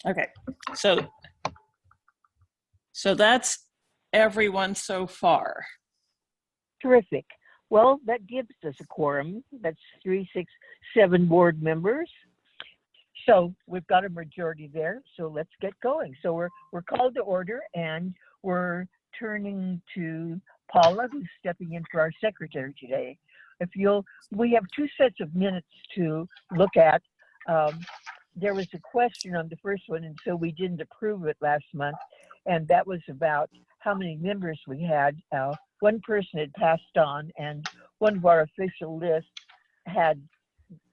Okay, so that's everyone so far. Terrific. Well, that gives us a quorum. That's 3, 6, 7 board members. So we've got a majority there. So let's get going. So we're called to order, and we're turning to Paula, who's stepping in for our secretary today. We have 2 sets of minutes to look at. There was a question on the first one, and so we didn't approve it last month. And that was about how many members we had. One person had passed on, and one of our official lists had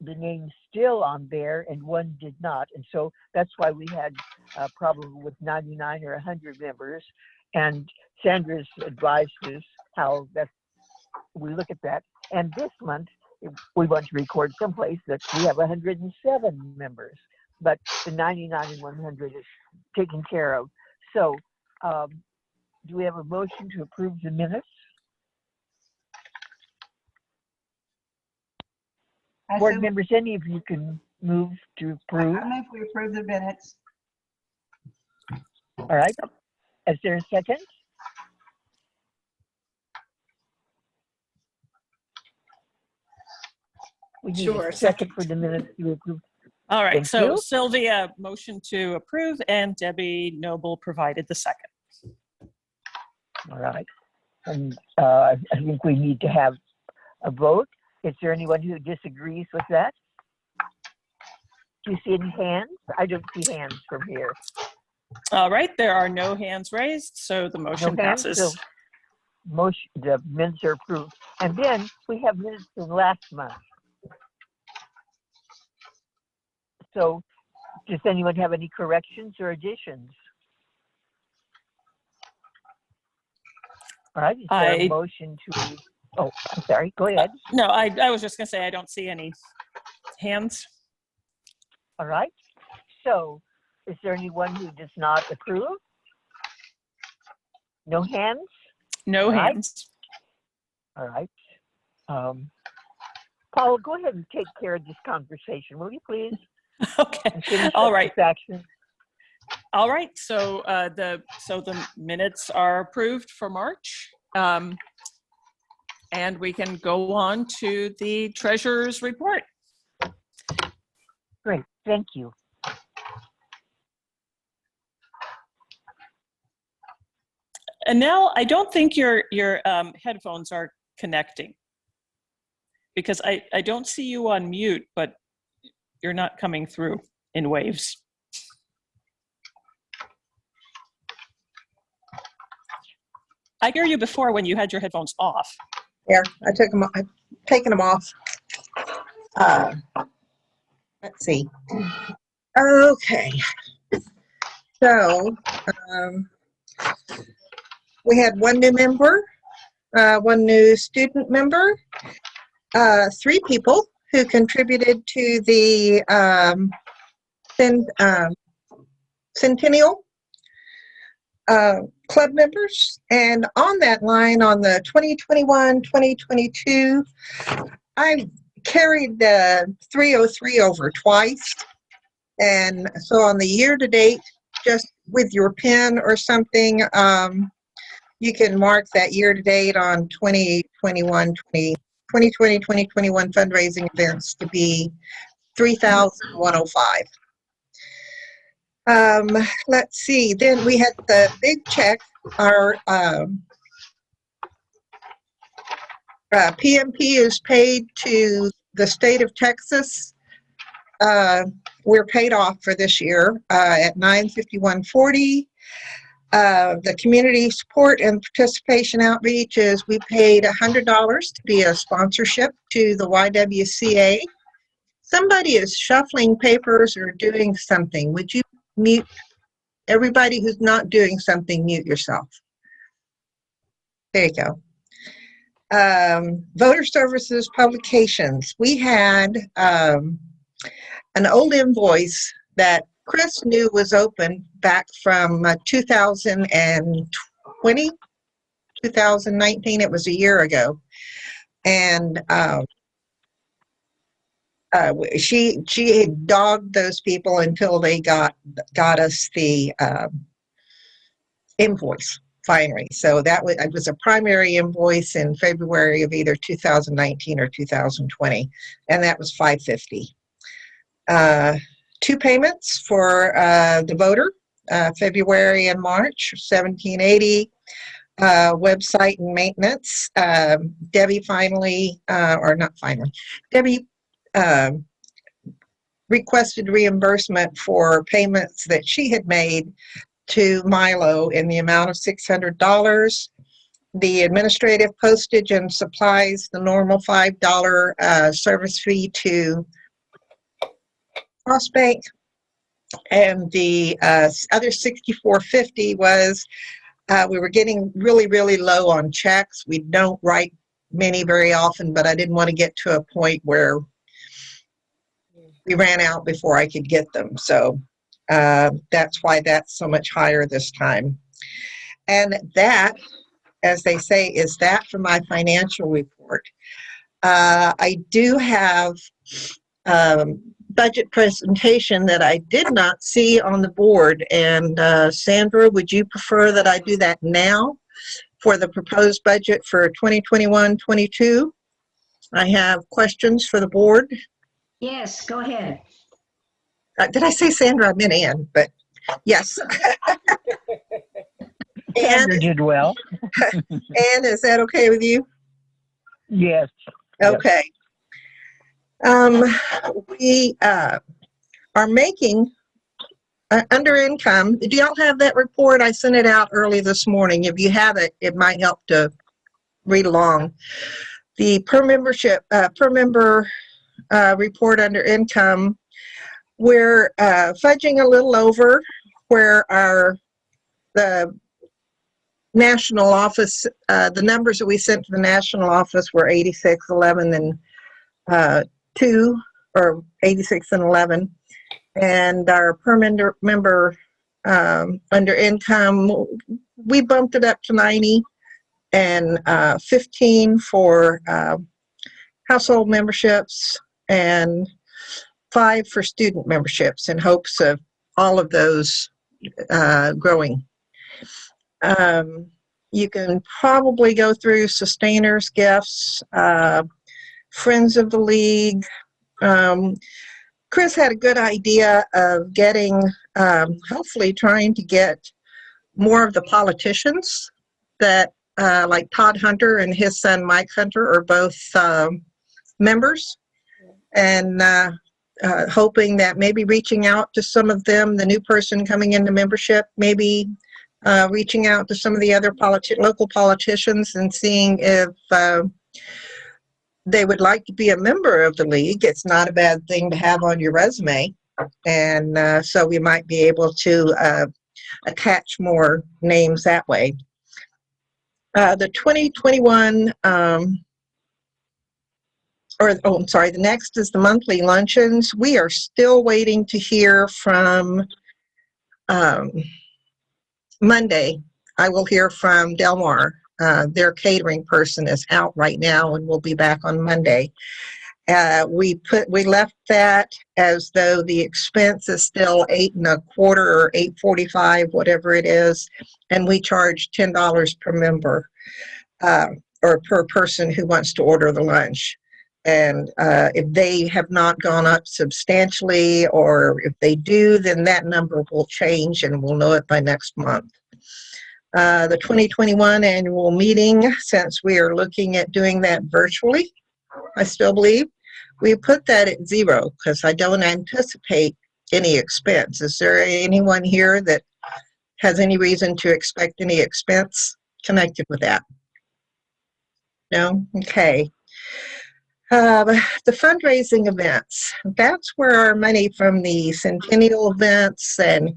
the name still on there, and one did not. And so that's why we had a problem with 99 or 100 members. And Sandra's advised us how we look at that. And this month, we want to record someplace that we have 107 members, but the 99 and 100 is taken care of. So do we have a motion to approve the minutes? Board members, any of you can move to approve. I move we approve the minutes. All right. Is there a second? We need Sure, a second for the minutes to approve. All right, Thank so you. Sylvia motion to approve, and Debbie Noble provided the second. All right. And I think we need to have a vote. Is there anyone who disagrees with that? Do you see any hands? I don't see hands from here. All right, there are no hands raised, so the motion passes. So the minutes are approved. And then we have minutes from last month. So does anyone have any corrections or additions? All right, is there a motion to, oh, I'm sorry, go ahead. No, I was just gonna say, I don't see any hands. All right, so is there anyone who does not approve? No hands? No hands. All right. Paula, go ahead and take care of this conversation, will you please? Okay, all right. All right, so the minutes are approved for March. And we can go on to the treasurer's report. Great, thank you. And now I don't think your headphones are connecting, because I don't see you on mute, but you're not coming through in waves. I hear you before when you had your headphones off. Yeah, I took them. I've taken them off. Let's see. Okay. So we had one new member, one new student member, 3 people who contributed to the Centennial club members. And on that line, on the 2021-2022, I carried the 303 over twice. And so on the year-to-date, just with your pen or something, you can mark that year-to-date on 2020-2021 fundraising events to be 3,105. Let's see, then we had the big check. Our PMP is paid to the state of Texas. We're paid off for this year at $951.40. The community support and participation outreach is we paid $100 to be a sponsorship to the YWCA. Somebody is shuffling papers or doing something. Would you mute everybody who's not doing something? Mute yourself. There you go. Voter services publications. We had an old invoice that Chris knew was open back from 2020, 2019. It was a year ago. And She had dogged those people until they got us the invoice finally. So that was, it was a primary invoice in February of either 2019 or 2020, and that was $550. Two payments for the voter, February and March, $1,780. Website and maintenance. Debbie finally, or not finally, Debbie requested reimbursement for payments that she had made to Milo in the amount of $600. The administrative postage and supplies, the normal $5 service fee to Crossbank, and the other $64.50 was we were getting really, really low on checks. We don't write many very often, but I didn't want to get to a point where we ran out before I could get them. So that's why that's so much higher this time. And that, as they say, is that for my financial report. I do have budget presentation that I did not see on the board. And Sandra, would you prefer that I do that now for the proposed budget for 2021-22? I have questions for the board. Yes, go ahead. Did I say Sandra? I meant Ann, but yes. Sandra did well. Ann, is that okay with you? Yes. Okay. We are making under income. Do y'all have that report? I sent it out early this morning. If you have it, it might help to read along. The per member report under income, we're fudging a little over where the national office, the numbers that we sent to the national office were 86, 11, and 2, or 86 and 11. And our per member under income, we bumped it up to 90, and 15 for household memberships and 5 for student memberships, in hopes of all of those growing. You can probably go through sustainers, gifts, Friends of the League. Chris had a good idea of getting, hopefully trying to get more of the politicians that, like Todd Hunter and his son Mike Hunter are both members, and hoping that maybe reaching out to some of them, the new person coming into membership, maybe reaching out to some of the other local politicians and seeing if they would like to be a member of the league. It's not a bad thing to have on your resume. And so we might be able to attach more names that way. The 2021, the next is the monthly luncheons. We are still waiting to hear from Monday. I will hear from Delmar. Their catering person is out right now and will be back on Monday. We left that as though the expense is still $8.25 or $8.45, whatever it is, and we charge $10 per member or per person who wants to order the lunch. And if they have not gone up substantially, or if they do, then that number will change and we'll know it by next month. The 2021 annual meeting, since we are looking at doing that virtually, I still believe, we put that at 0 because I don't anticipate any expense. Is there anyone here that has any reason to expect any expense connected with that? No? Okay. The fundraising events, that's where our money from the centennial events and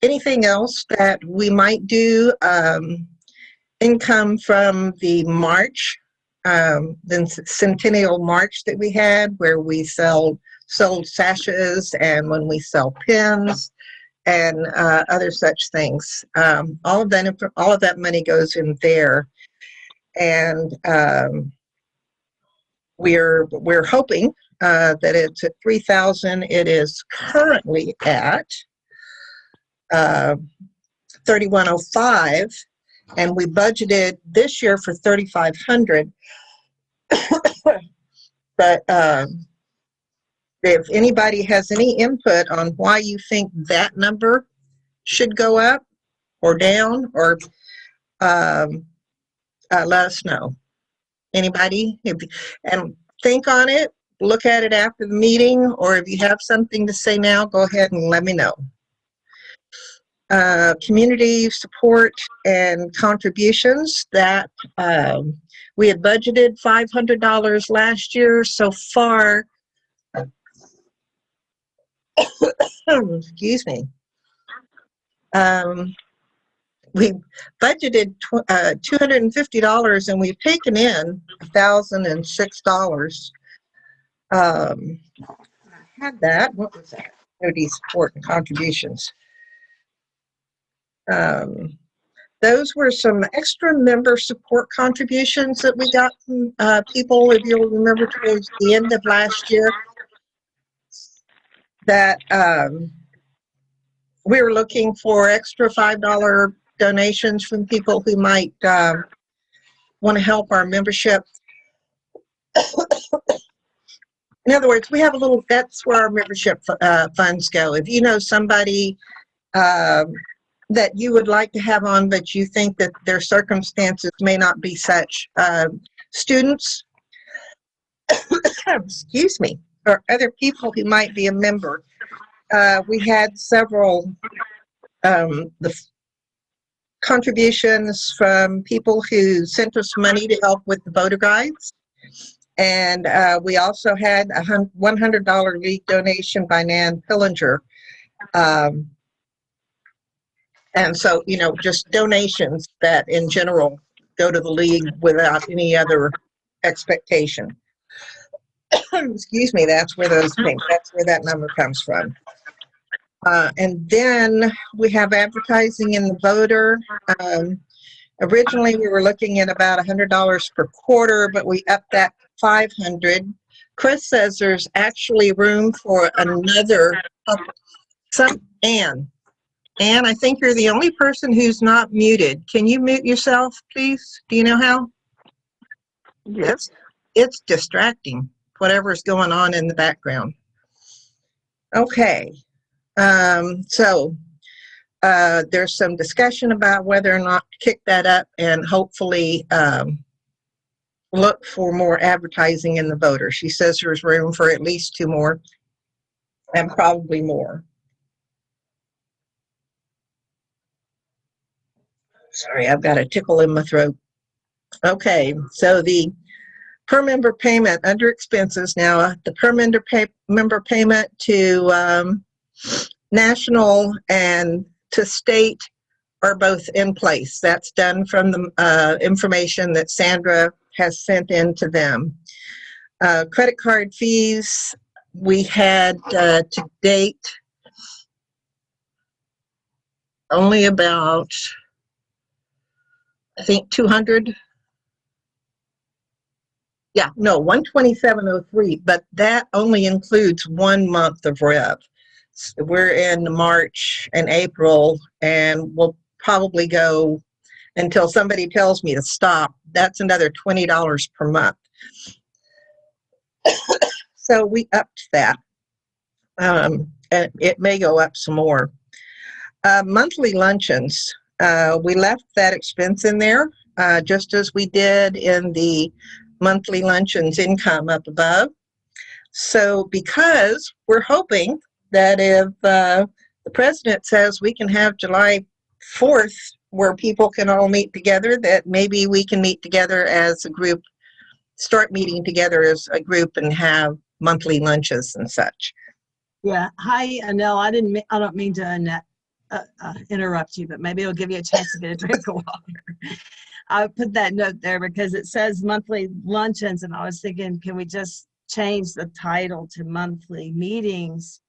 anything else that we might do, income from the March, the Centennial March that we had, where we sold sashes, and when we sell pins and other such things. All of that money goes in there, and we're hoping that it's at 3,000. It is currently at 3,105, and we budgeted this year for 3,500. But if anybody has any input on why you think that number should go up or down, or let us know. Anybody? And think on it, look at it after the meeting, or if you have something to say now, go ahead and let me know. Community support and contributions, that we had budgeted $500 last year. So far, excuse me, we budgeted $250 and we've taken in $1,006. I had that. What was that? Community support and contributions. Those were some extra member support contributions that we got from people, if you'll remember, towards the end of last year, that we were looking for extra $5 donations from people who might want to help our membership. In other words, we have a little, that's where our membership funds go. If you know somebody that you would like to have on, but you think that their circumstances may not be such, students, excuse me, or other people who might be a member. We had several the contributions from people who sent us money to help with the voter guides. And we also had a $100 league donation by Nan Pillinger. And so, you know, just donations that in general go to the league without any other expectation. Excuse me, that's where those came, that's where that number comes from. And then we have advertising in the voter. Originally we were looking at about $100 per quarter, but we upped that to $500. Chris says there's actually room for another, Ann, I think you're the only person who's not muted. Can you mute yourself, please? Do you know how? Yes. It's distracting, whatever's going on in the background. Okay. So there's some discussion about whether or not to kick that up and hopefully look for more advertising in the voter. She says there's room for at least 2 more and probably more. Sorry, I've got a tickle in my throat. Okay, so the per member payment under expenses now, the per member payment to national and to state are both in place. That's done from the information that Sandra has sent in to them. Credit card fees, we had to date only about, I think 200. Yeah, no, 127.03, but that only includes 1 month of rev. So we're in March and April, and we'll probably go until somebody tells me to stop. That's another $20 per month. So we upped that, and it may go up some more. Monthly luncheons, we left that expense in there, just as we did in the monthly luncheons income up above. So because we're hoping that if the president says we can have July 4th where people can all meet together, that maybe we can meet together as a group, start meeting together as a group and have monthly lunches and such. Yeah. Hi, Annelle. I don't mean to interrupt you, but maybe it'll give you a chance to get a drink of water. I put that note there because it says monthly luncheons, and I was thinking, can we just change the title to monthly meetings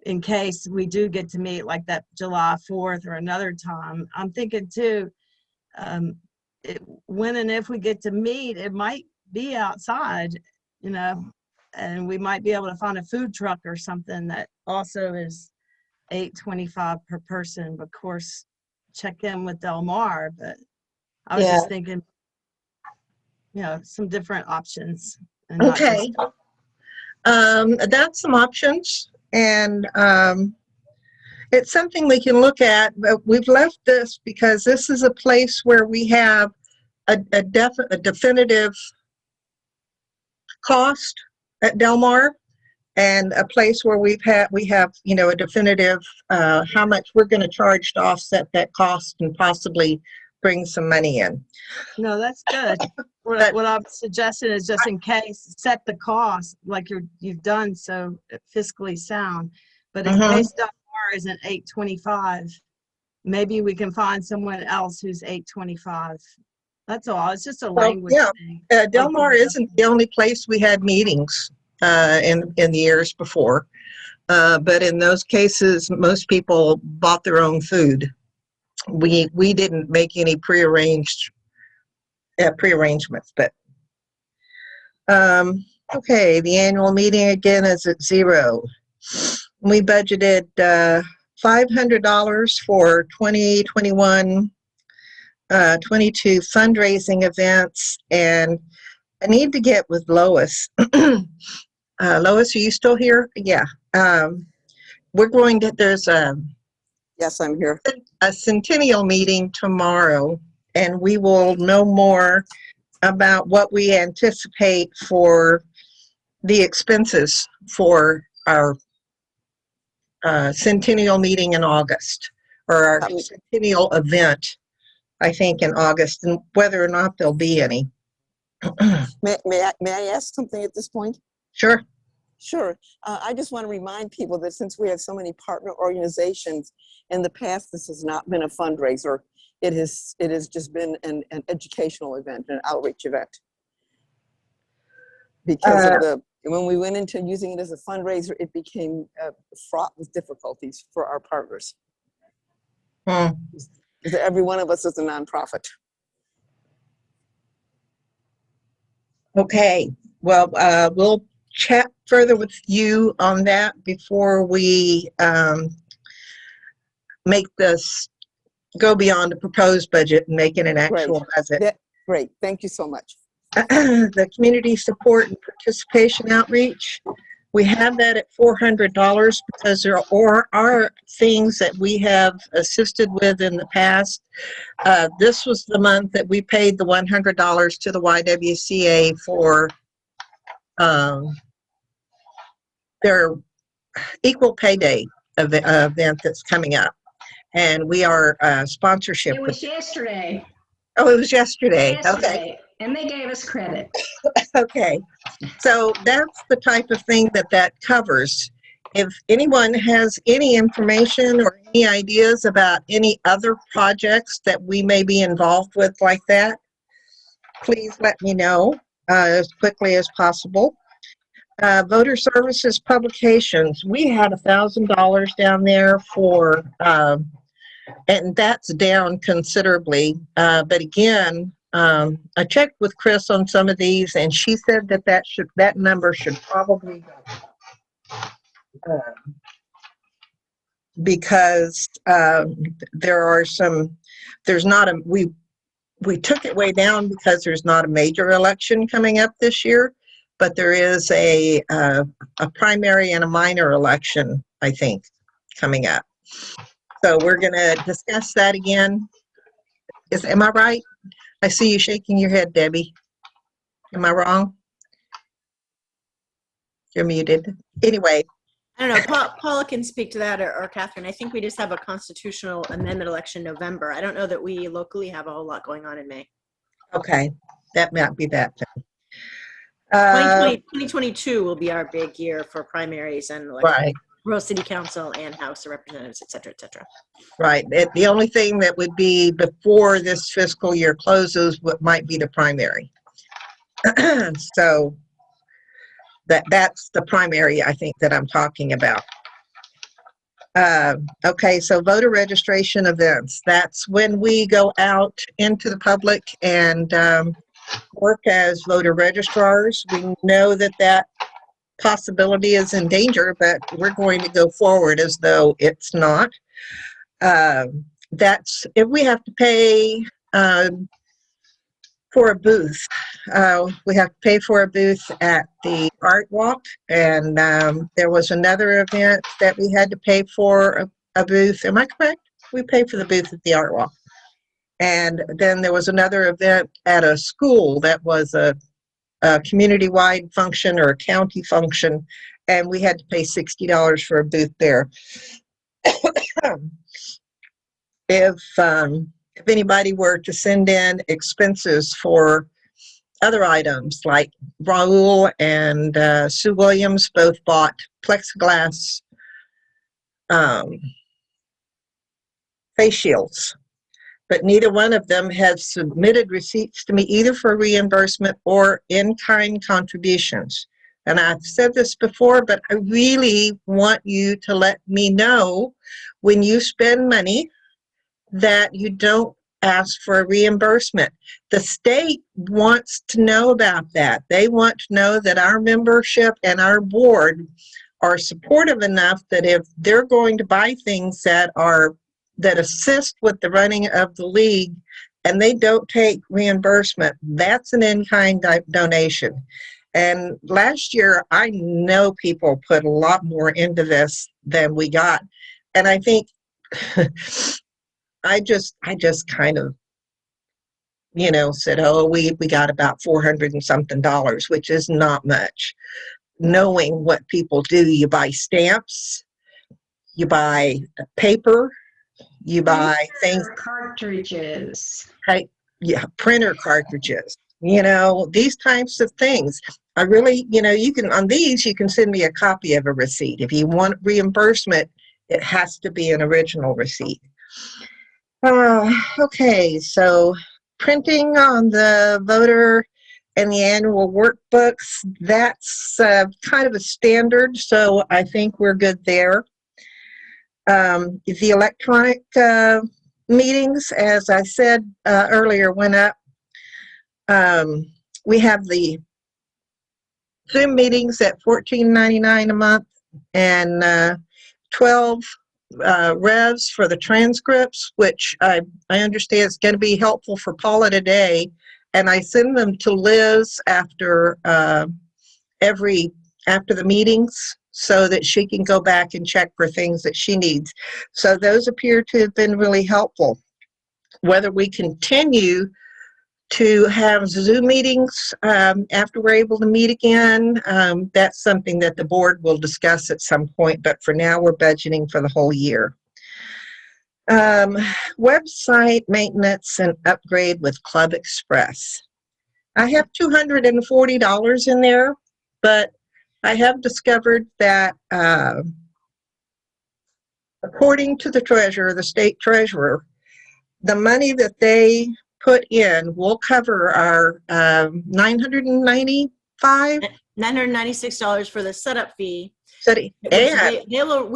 in case we do get to meet like that July 4th or another time? I'm thinking too, when and if we get to meet, it might be outside, you know. and we might be able to find a food truck or something that also is $8.25 per person. Of course, check in with Del Mar, but I was Yeah. just thinking, some different options. And not just- Okay. That's some options, and it's something we can look at, but we've left this because this is a place where we have a definitive cost at Del Mar, and a place where we have a definitive how much we're going to charge to offset that cost and possibly bring some money in. No, that's good. What I'm suggesting is, just in case, set the cost like you've done, so fiscally sound. But in case Del Mar isn't $8.25, maybe we can find someone else who's $8.25. That's all. It's just a language thing. Del Mar isn't the only place we had meetings in the years before, but in those cases, most people bought their own food. We didn't make any prearrangements, but okay. The annual meeting again is at 0. We budgeted $500 for 2021. 22 fundraising events, and I need to get with Lois. Lois, are you still here? Yeah. We're going to, there's Yes, I'm here. a centennial meeting tomorrow, and we will know more about what we anticipate for the expenses for our centennial meeting in August, or our centennial event, I think, in August, and whether or not there'll be any. May I ask something at this point? Sure. Sure. I just want to remind people that since we have so many partner organizations, in the past this has not been a fundraiser. It has just been an educational event, an outreach event. Because of when we went into using it as a fundraiser, it became fraught with difficulties for our partners. Because every one of us is a nonprofit. Okay. Well, we'll chat further with you on that before we make this go beyond the proposed budget and make it an actual budget. Great. Thank you so much. The community support and participation outreach, we have that at $400 because there are things that we have assisted with in the past. This was the month that we paid the $100 to the YWCA for their Equal Pay Day event that's coming up. And we are sponsorship. It was yesterday. Oh, it was yesterday. Okay. And they gave us credit. Okay. So that's the type of thing that covers. If anyone has any information or any ideas about any other projects that we may be involved with like that, please let me know as quickly as possible. Voter services publications, we had $1,000 down there for, and that's down considerably. But again, I checked with Chris on some of these, and she said that number should probably go, because there are some. There's not a we took it way down because there's not a major election coming up this year, but there is a primary and a minor election, I think, coming up. So we're going to discuss that again. Am I right? I see you shaking your head, Debbie. Am I wrong? You're muted. Anyway. I don't know. Paula can speak to that, or Catherine. I think we just have a constitutional amendment election in November. I don't know that we locally have a whole lot going on in May. Okay. That might be that thing. 2022 will be our big year for primaries and elections. Right. Rural City Council and House of Representatives, et cetera, et cetera. Right. The only thing that would be before this fiscal year closes might be the primary. So that's the primary, I think, that I'm talking about. Okay, so voter registration events. That's when we go out into the public and work as voter registrars. We know that possibility is in danger, but we're going to go forward as though it's not. That's if we have to pay for a booth. We have to pay for a booth at the Art Walk, and there was another event that we had to pay for a booth. Am I correct? We paid for the booth at the Art Walk. And then there was another event at a school that was a community-wide function or a county function, and we had to pay $60 for a booth there. If anybody were to send in expenses for other items, like Raul and Sue Williams both bought plexiglass face shields, but neither one of them has submitted receipts to me either for reimbursement or in-kind contributions. And I've said this before, but I really want you to let me know when you spend money that you don't ask for a reimbursement. The state wants to know about that. They want to know that our membership and our board are supportive enough that if they're going to buy things that assist with the running of the league and they don't take reimbursement, that's an in-kind donation. And last year, I know people put a lot more into this than we got. And I think I just kind of, said, oh, we got about $400 and something, which is not much. Knowing what people do, you buy stamps, you buy paper, you buy things. Cartridges. Printer cartridges, these types of things. I really, you can, on these, you can send me a copy of a receipt. If you want reimbursement, it has to be an original receipt. Okay, so printing on the voter and the annual workbooks, that's kind of a standard, so I think we're good there. The electronic meetings, as I said earlier, went up. We have the Zoom meetings at $14.99 a month and 12 revs for the transcripts, which I understand is going to be helpful for Paula today. And I send them to Liz after the meetings so that she can go back and check for things that she needs. So those appear to have been really helpful. Whether we continue to have Zoom meetings after we're able to meet again, that's something that the board will discuss at some point, but for now we're budgeting for the whole year. Website maintenance and upgrade with Club Express. I have $240 in there, but I have discovered that according to the state treasurer, the money that they put in will cover our $996 for the setup fee. We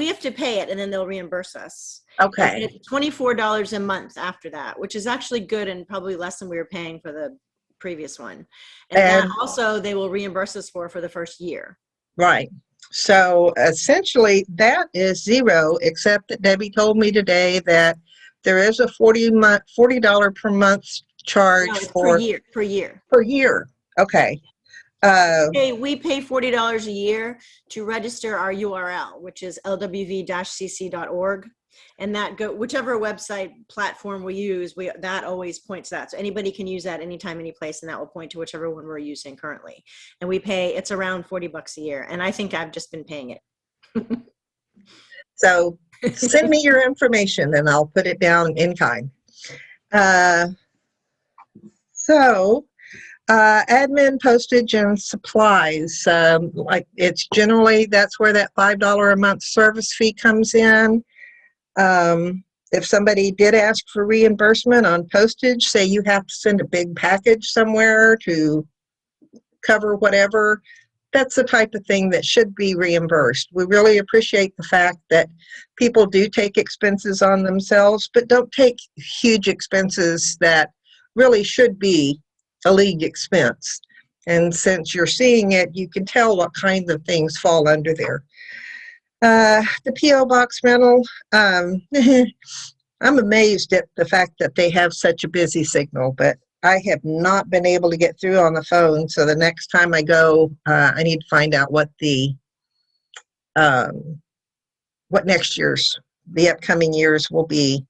have to pay it and then they'll reimburse us. Okay. It's $24 a month after that, which is actually good and probably less than we were paying for the previous one. And that also they will reimburse us for the first year. Right. So essentially that is zero, except that Debbie told me today that there is a $40 per month charge per year. Per year. Okay. We pay $40 a year to register our URL, which is LWV-cc.org. And that whichever website platform we use, that always points to that. So anybody can use that anytime, any place, and that will point to whichever one we're using currently. And it's around $40 a year. And I think I've just been paying it. So send me your information and I'll put it down in kind. Admin, postage, and supplies. That's where that $5 a month service fee comes in. If somebody did ask for reimbursement on postage, say you have to send a big package somewhere to cover whatever, that's the type of thing that should be reimbursed. We really appreciate the fact that people do take expenses on themselves, but don't take huge expenses that really should be a league expense. And since you're seeing it, you can tell what kinds of things fall under there. The P.O. box rental, I'm amazed at the fact that they have such a busy signal, but I have not been able to get through on the phone. So the next time I go, I need to find out what the upcoming years will be.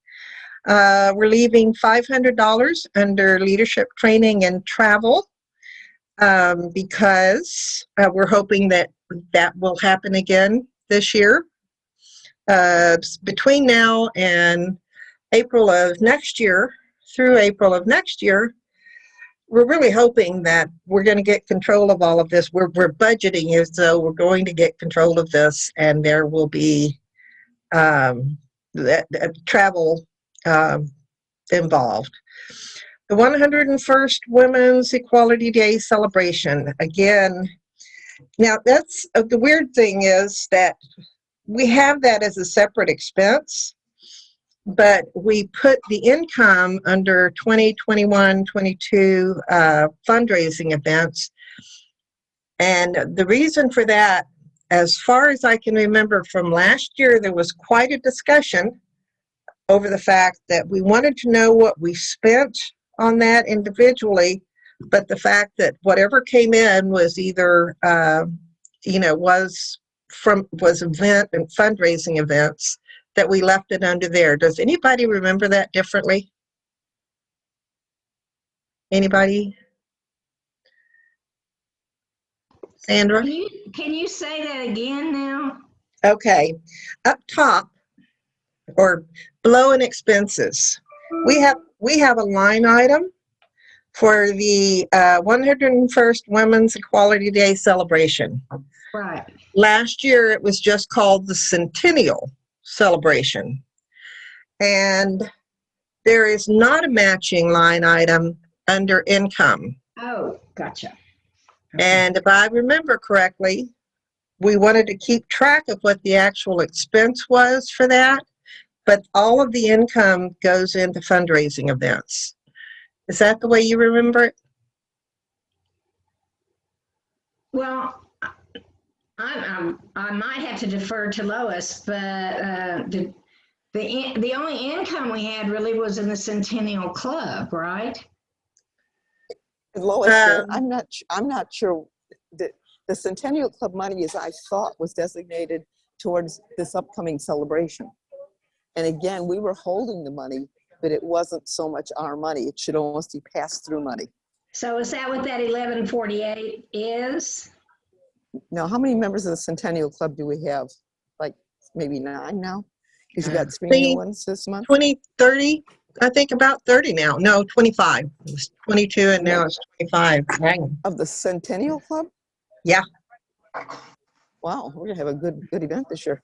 We're leaving $500 under leadership training and travel because we're hoping that will happen again this year. Between now and April of next year, through April of next year, we're really hoping that we're going to get control of all of this. We're budgeting as though we're going to get control of this, and there will be travel involved. The 101st Women's Equality Day celebration. Again, now that's the weird thing is that we have that as a separate expense, but we put the income under 2021, 22 fundraising events. And the reason for that, as far as I can remember from last year, there was quite a discussion over the fact that we wanted to know what we spent on that individually, but the fact that whatever came in was either, was event and fundraising events, that we left it under there. Does anybody remember that differently? Anybody? Sandra? Can you say that again now? Okay. Up top or below in expenses, we have a line item for the 101st Women's Equality Day celebration. Right. Last year, it was just called the Centennial Celebration. And there is not a matching line item under income. Oh, gotcha. And if I remember correctly, we wanted to keep track of what the actual expense was for that, but all of the income goes into fundraising events. Is that the way you remember it? Well, I might have to defer to Lois, but the only income we had really was in the Centennial Club, right? Lois, I'm not sure that the Centennial Club money, as I thought, was designated towards this upcoming celebration. And again, we were holding the money, but it wasn't so much our money. It should almost be pass-through money. So is that what that 1148 is? Now, how many members of the Centennial Club do we have? Like maybe 9 now? Because you got 3 new ones this month? 20, 30, I think about 30 now. No, 25. It was 22 and now it's 25. Dang. Of the Centennial Club? Yeah. Wow, we're gonna have a good event this year.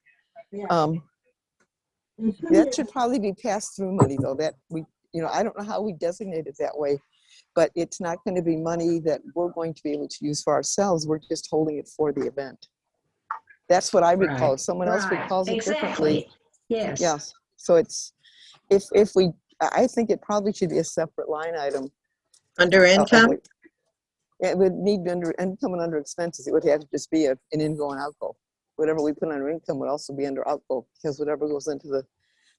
That should probably be pass-through money though. That I don't know how we designate it that way, but it's not going to be money that we're going to be able to use for ourselves. We're just holding it for the event. That's what I recall. Right. If someone else recalls it differently. Exactly. Yes. Yes. So it's I think it probably should be a separate line item. Under income? It would need under income and under expenses. It would have to just be an ingo and outgo. Whatever we put under income would also be under outgo, because whatever goes into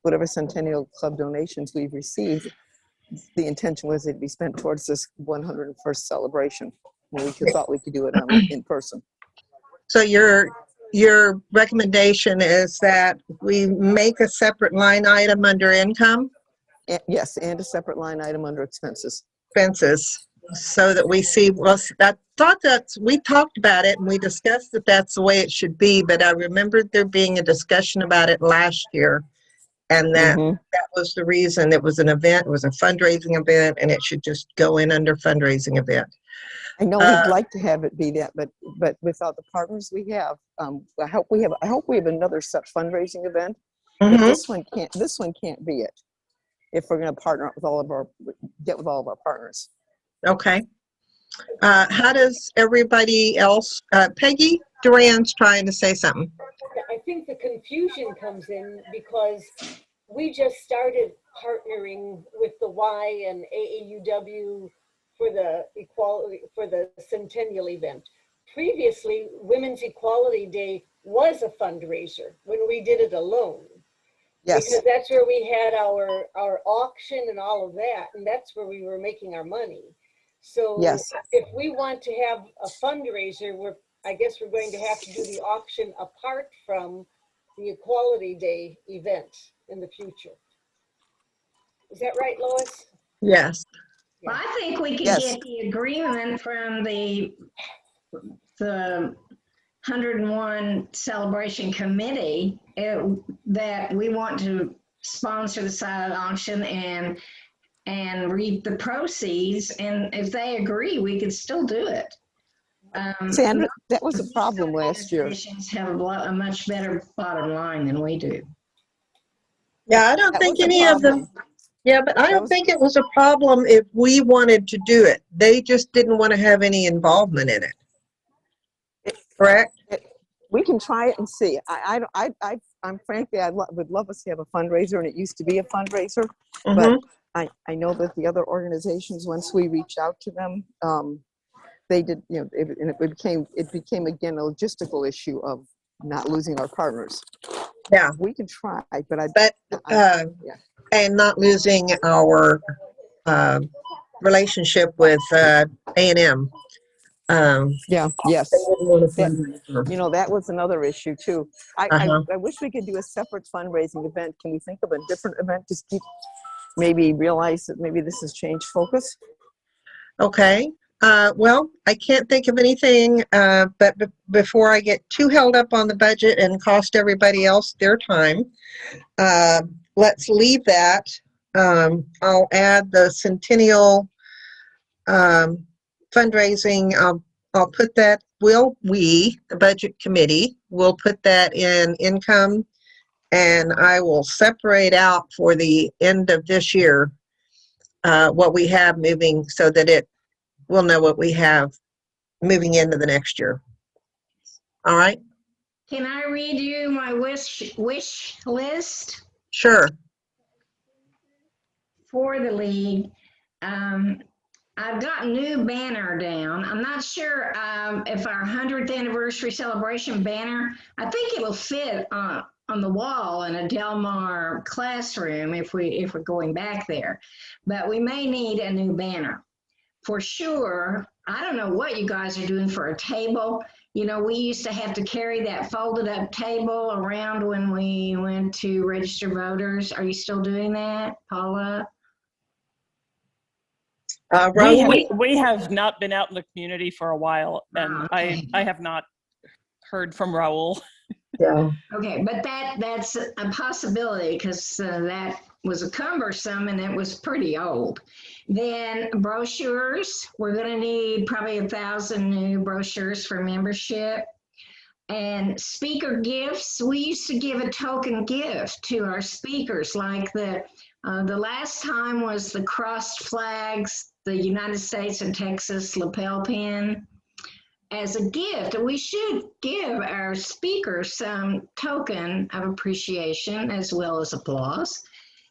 whatever Centennial Club donations we've received, the intention was it'd be spent towards this 101st celebration. When we thought we could do it in person. So your recommendation is that we make a separate line item under income? Yes, and a separate line item under expenses. Expenses, so that we see, well, I thought we talked about it and we discussed that that's the way it should be, but I remembered there being a discussion about it last year, and that was the reason. It was an event, it was a fundraising event, and it should just go in under fundraising event. I know we'd like to have it be that, but without the partners we have, I hope we have another such fundraising event. But this one can't be it if we're going to partner up with all of our partners. Okay. How does everybody else? Peggy Duran's trying to say something. I think the confusion comes in because we just started partnering with the Y and AAUW for the equality, for the centennial event. Previously, Women's Equality Day was a fundraiser when we did it alone. Yes. Because that's where we had our auction and all of that, and that's where we were making our money. So Yes. if we want to have a fundraiser, I guess we're going to have to do the auction apart from the Equality Day event in the future. Is that right, Lois? Yes. Well, I think we could Yes. get the agreement from the 101 Celebration Committee that we want to sponsor the silent auction and reap the proceeds. And if they agree, we could still do it. Sandra, that was a problem last year. Organizations have a much better bottom line than we do. Yeah, I don't That think was a any of them. problem. Yeah, but I don't think it was a problem if we wanted to do it. They just didn't want to have any involvement in it. Correct? We can try it and see. I'm frankly, would love us to have a fundraiser, and it used to be a fundraiser, but I know that the other organizations, once we reached out to them, they did, you know, it became again a logistical issue of not losing our partners. Yeah. We can try, but and not losing our relationship with A&M. Yeah. Yes. They didn't want to fundraiser. You know, that was another issue too. I wish we could do a separate fundraising event. Can we think of a different event? Just maybe realize that maybe this has changed focus. Okay. Well, I can't think of anything, but before I get too held up on the budget and cost everybody else their time, let's leave that. I'll add the centennial fundraising. I'll put that, the budget committee, will put that in income, and I will separate out for the end of this year what we have moving so that we'll know what we have moving into the next year. All right? Can I read you my wish list? Sure. For the league? I've got a new banner down. I'm not sure if our 100th anniversary celebration banner, I think it'll fit on the wall in a Del Mar classroom if we're going back there. But we may need a new banner. For sure, I don't know what you guys are doing for a table. You know, we used to have to carry that folded up table around when we went to register voters. Are you still doing that, Paula? We have not been out in the community for a while, and okay. I have not heard from Raul. Yeah. Okay, but that's a possibility because that was cumbersome and it was pretty old. Then brochures, we're going to need probably 1,000 new brochures for membership. And speaker gifts, we used to give a token gift to our speakers, like the last time was the crossed flags, the United States and Texas lapel pin. As a gift, we should give our speakers some token of appreciation as well as applause.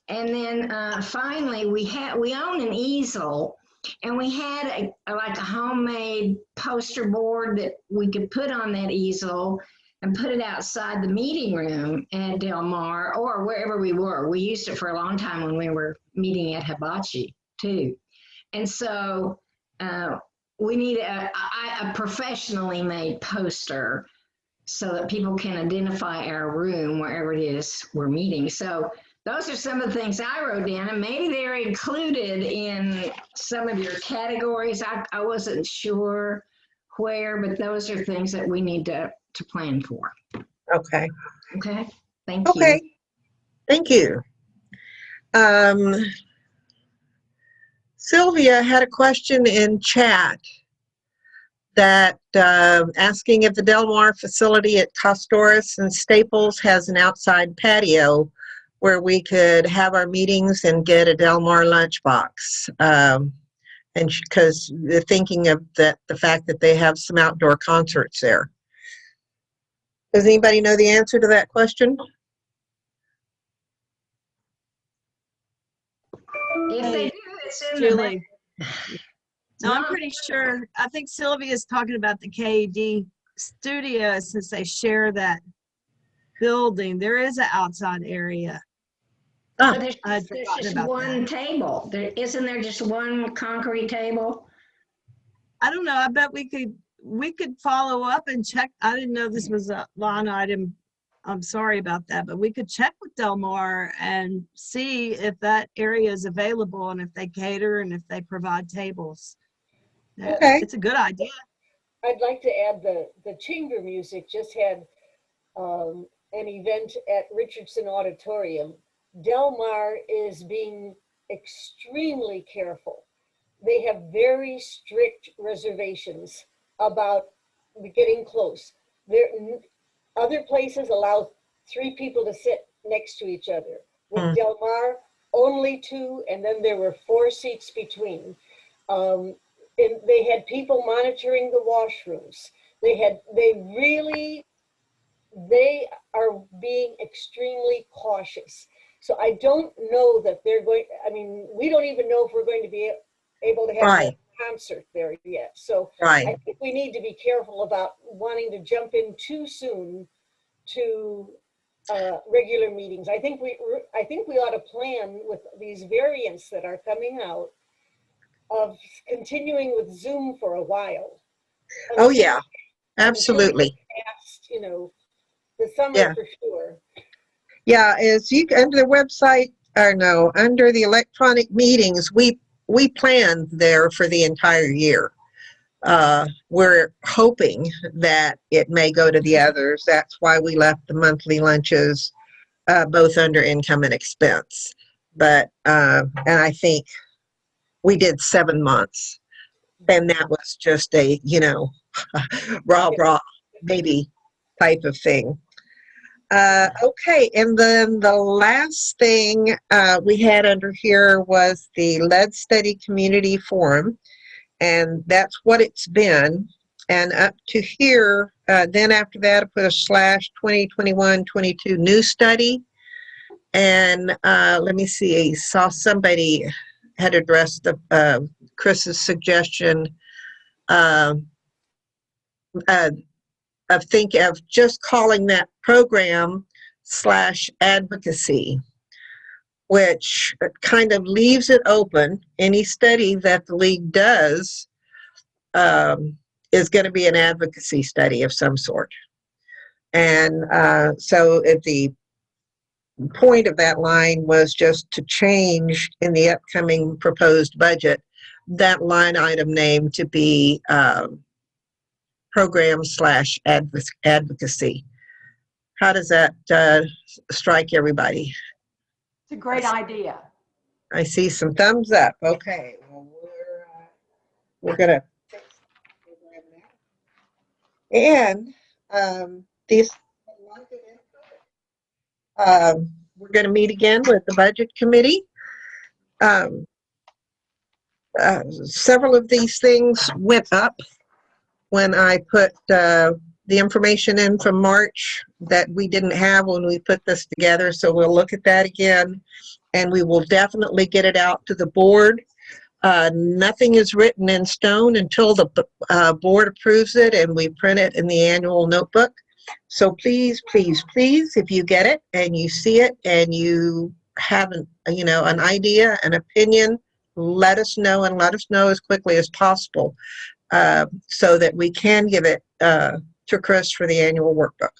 And then finally, we own an easel, and we had like a homemade poster board that we could put on that easel and put it outside the meeting room at Del Mar or wherever we were. We used it for a long time when we were meeting at Hibachi too. And so we need a professionally made poster so that people can identify our room wherever it is we're meeting. So those are some of the things I wrote down, and maybe they're included in some of your categories. I wasn't sure where, but those are things that we need to plan for. Okay. Okay, thank you. Okay. Thank you. Sylvia had a question in chat that asking if the Del Mar facility at Costoris and Staples has an outside patio where we could have our meetings and get a Del Mar lunchbox. And because they're thinking of the fact that they have some outdoor concerts there. Does anybody know the answer to that question? If they do, it's in Julie. No, I'm pretty sure. I think Sylvia's talking about the KED studio since they share that building. There is an outside area. Ah. But I had there's forgotten just about one that. table. Isn't there just one concrete table? I don't know. I bet we could follow up and check. I didn't know this was a line item. I'm sorry about that, but we could check with Del Mar and see if that area is available and if they cater and if they provide tables. Yeah, Okay. it's a good idea. I'd like to add the chamber music just had an event at Richardson Auditorium. Del Mar is being extremely careful. They have very strict reservations about getting close. Other places allow 3 people to sit next to each other. With Del Mar, only 2, and then there were 4 seats between. And they had people monitoring the washrooms. They are being extremely cautious. So I don't know that they're going, I mean, we don't even know if we're going to be able to have Right. a concert there yet. So Right. I think we need to be careful about wanting to jump in too soon to regular meetings. I think we ought to plan with these variants that are coming out of continuing with Zoom for a while. Oh, yeah, absolutely. Past, the summer Yeah. for sure. Yeah, under the website, or no, under the electronic meetings, we planned there for the entire year. We're hoping that it may go to the others. That's why we left the monthly lunches both under income and expense. But, and I think we did 7 months. And that was just a, rah, baby type of thing. Okay, and then the last thing we had under here was the Lead Study Community Forum, and that's what it's been. And up to here, then after that, I put a /2021-22 new study. And let me see, I saw somebody had addressed Chris's suggestion of just calling that program /advocacy, which kind of leaves it open. Any study that the league does is going to be an advocacy study of some sort. And so if the point of that line was just to change in the upcoming proposed budget that line item name to be program /advocacy. How does that strike everybody? It's a great idea. I see some thumbs up. Okay, well, we're gonna fix the program now. And these we're gonna meet again with the budget committee. Several of these things went up when I put the information in from March that we didn't have when we put this together. So we'll look at that again, and we will definitely get it out to the board. Nothing is written in stone until the board approves it and we print it in the annual notebook. So please, please, please, if you get it and you see it and you have an idea, an opinion, let us know, and let us know as quickly as possible so that we can give it to Chris for the annual workbook.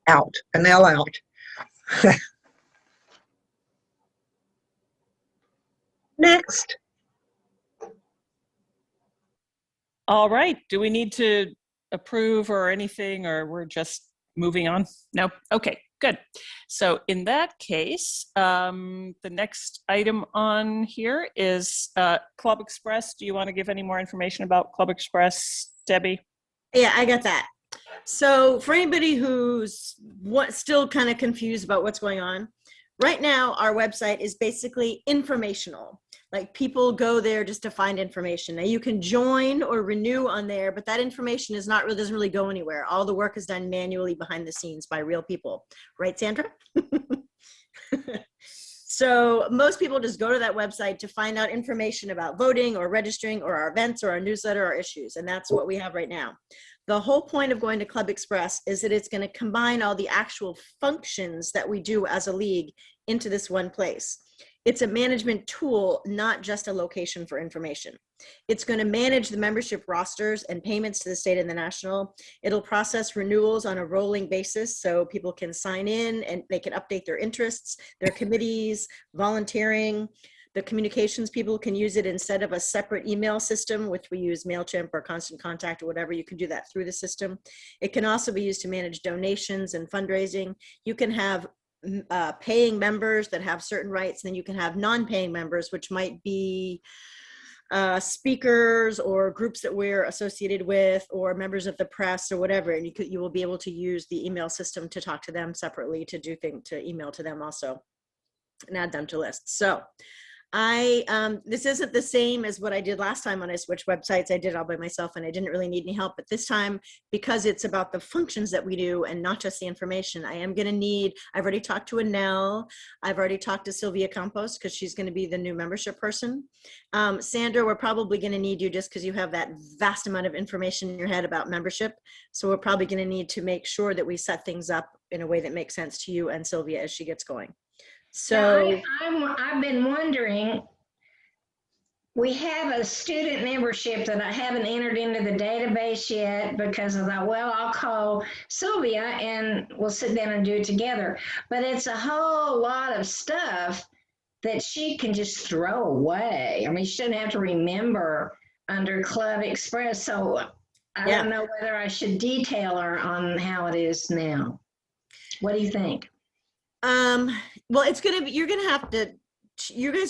Out. Next. All right. Do we need to approve or anything, or we're just moving on? No? Okay, good. So in that case, the next item on here is Club Express. Do you want to give any more information about Club Express, Debbie? Yeah, I got that. So for anybody who's still kind of confused about what's going on, right now our website is basically informational. Like, people go there just to find information. Now you can join or renew on there, but that information doesn't really go anywhere. All the work is done manually behind the scenes by real people. Right, Sandra? So most people just go to that website to find out information about voting or registering or our events or our newsletter or issues. And that's what we have right now. The whole point of going to Club Express is that it's going to combine all the actual functions that we do as a league into this one place. It's a management tool, not just a location for information. It's going to manage the membership rosters and payments to the state and the national. It'll process renewals on a rolling basis so people can sign in and they can update their interests, their committees, volunteering. The communications people can use it instead of a separate email system, which we use MailChimp or Constant Contact or whatever. You can do that through the system. It can also be used to manage donations and fundraising. You can have paying members that have certain rights, and then you can have non-paying members, which might be speakers or groups that we're associated with or members of the press or whatever, and you will be able to use the email system to talk to them separately, to do things, to email to them also and add them to lists. So this isn't the same as what I did last time when I switched websites. I did it all by myself and I didn't really need any help. But this time, because it's about the functions that we do and not just the information, I am going to need, I've already talked to Anel. I've already talked to Sylvia Campos because she's going to be the new membership person. Sandra, we're probably going to need you just because you have that vast amount of information in your head about membership. So we're probably going to need to make sure that we set things up in a way that makes sense to you and Sylvia as she gets going. So I've been wondering, we have a student membership that I haven't entered into the database yet because I thought, well, I'll call Sylvia and we'll sit down and do it together. But it's a whole lot of stuff that she can just throw away. I mean, she doesn't have to remember under Club Express. So I don't know whether I should detail her on how it is now. What do you think? Well, it's going to be, you guys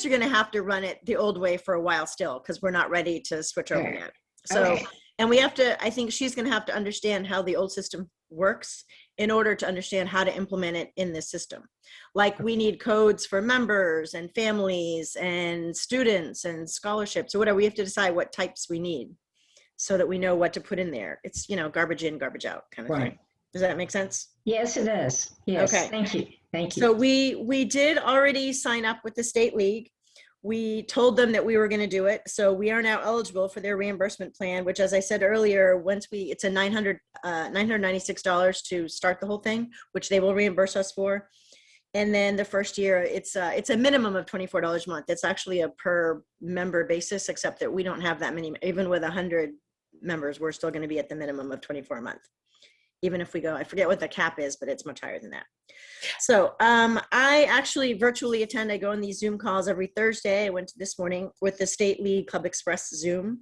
are going to have to run it the old way for a while still, because we're not ready to switch over yet. So, and we have to, I think she's going to have to understand how the old system works in order to understand how to implement it in this system. Like we need codes for members and families and students and scholarships or whatever. We have to decide what types we need so that we know what to put in there. It's, garbage in, garbage out kind of thing. Does that make sense? Yes, it does. Yes. Okay. Thank you. Thank you. So we did already sign up with the state league. We told them that we were going to do it. So we are now eligible for their reimbursement plan, which, as I said earlier, it's a $996 to start the whole thing, which they will reimburse us for. And then the first year, it's a minimum of $24 a month. It's actually a per member basis, except that we don't have that many. Even with 100 members, we're still going to be at the minimum of $24 a month. Even if we go, I forget what the cap is, but it's much higher than that. So I actually virtually attend. I go on these Zoom calls every Thursday. I went to this morning with the State League Club Express Zoom,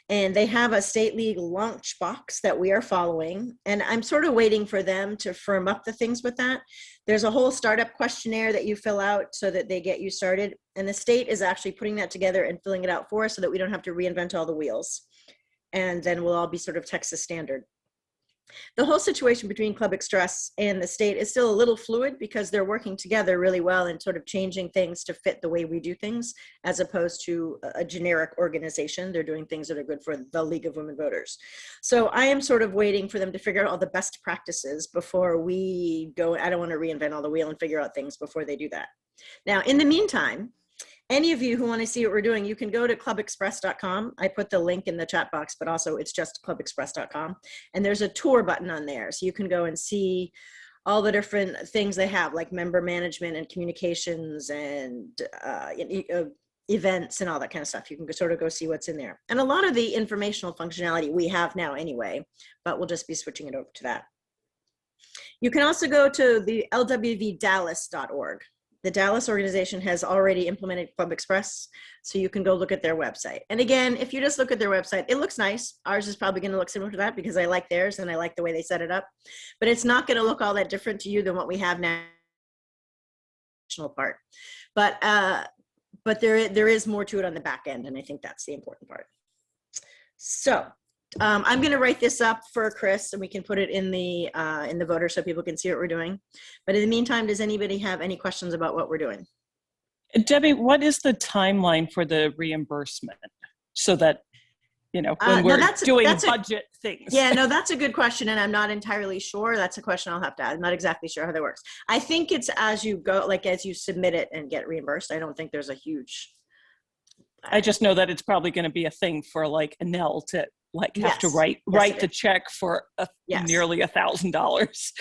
and they have a State League launch box that we are following. And I'm sort of waiting for them to firm up the things with that. There's a whole startup questionnaire that you fill out so that they get you started. And the state is actually putting that together and filling it out for us so that we don't have to reinvent all the wheels. And then we'll all be sort of Texas standard. The whole situation between Club Express and the state is still a little fluid because they're working together really well and sort of changing things to fit the way we do things, as opposed to a generic organization. They're doing things that are good for the League of Women Voters. So I am sort of waiting for them to figure out all the best practices before we go. I don't want to reinvent all the wheel and figure out things before they do that. Now, in the meantime, any of you who want to see what we're doing, you can go to clubexpress.com. I put the link in the chat box, but also it's just clubexpress.com. And there's a tour button on there. So you can go and see all the different things they have, like member management and communications and events and all that kind of stuff. You can sort of go see what's in there. And a lot of the informational functionality we have now anyway, but we'll just be switching it over to that. You can also go to the LWV-Dallas.org. The Dallas organization has already implemented Club Express, so you can go look at their website. And again, if you just look at their website, it looks nice. Ours is probably going to look similar to that because I like theirs and I like the way they set it up. But it's not going to look all that different to you than what we have now. Part. But there is more to it on the back end, and I think that's the important part. So I'm going to write this up for Chris, and we can put it in the voter so people can see what we're doing. But in the meantime, does anybody have any questions about what we're doing? Debbie, what is the timeline for the reimbursement so that you know, No, when we're doing that's budget things. Yeah, no, that's a good question, and I'm not entirely sure. That's a question I'll have to add. I'm not exactly sure how that works. I think it's as you go, like as you submit it and get reimbursed. I don't think there's a huge. I just know that it's probably going to be a thing for like Anel to like have to Yes. write it the is. check for Yes. nearly $1,000.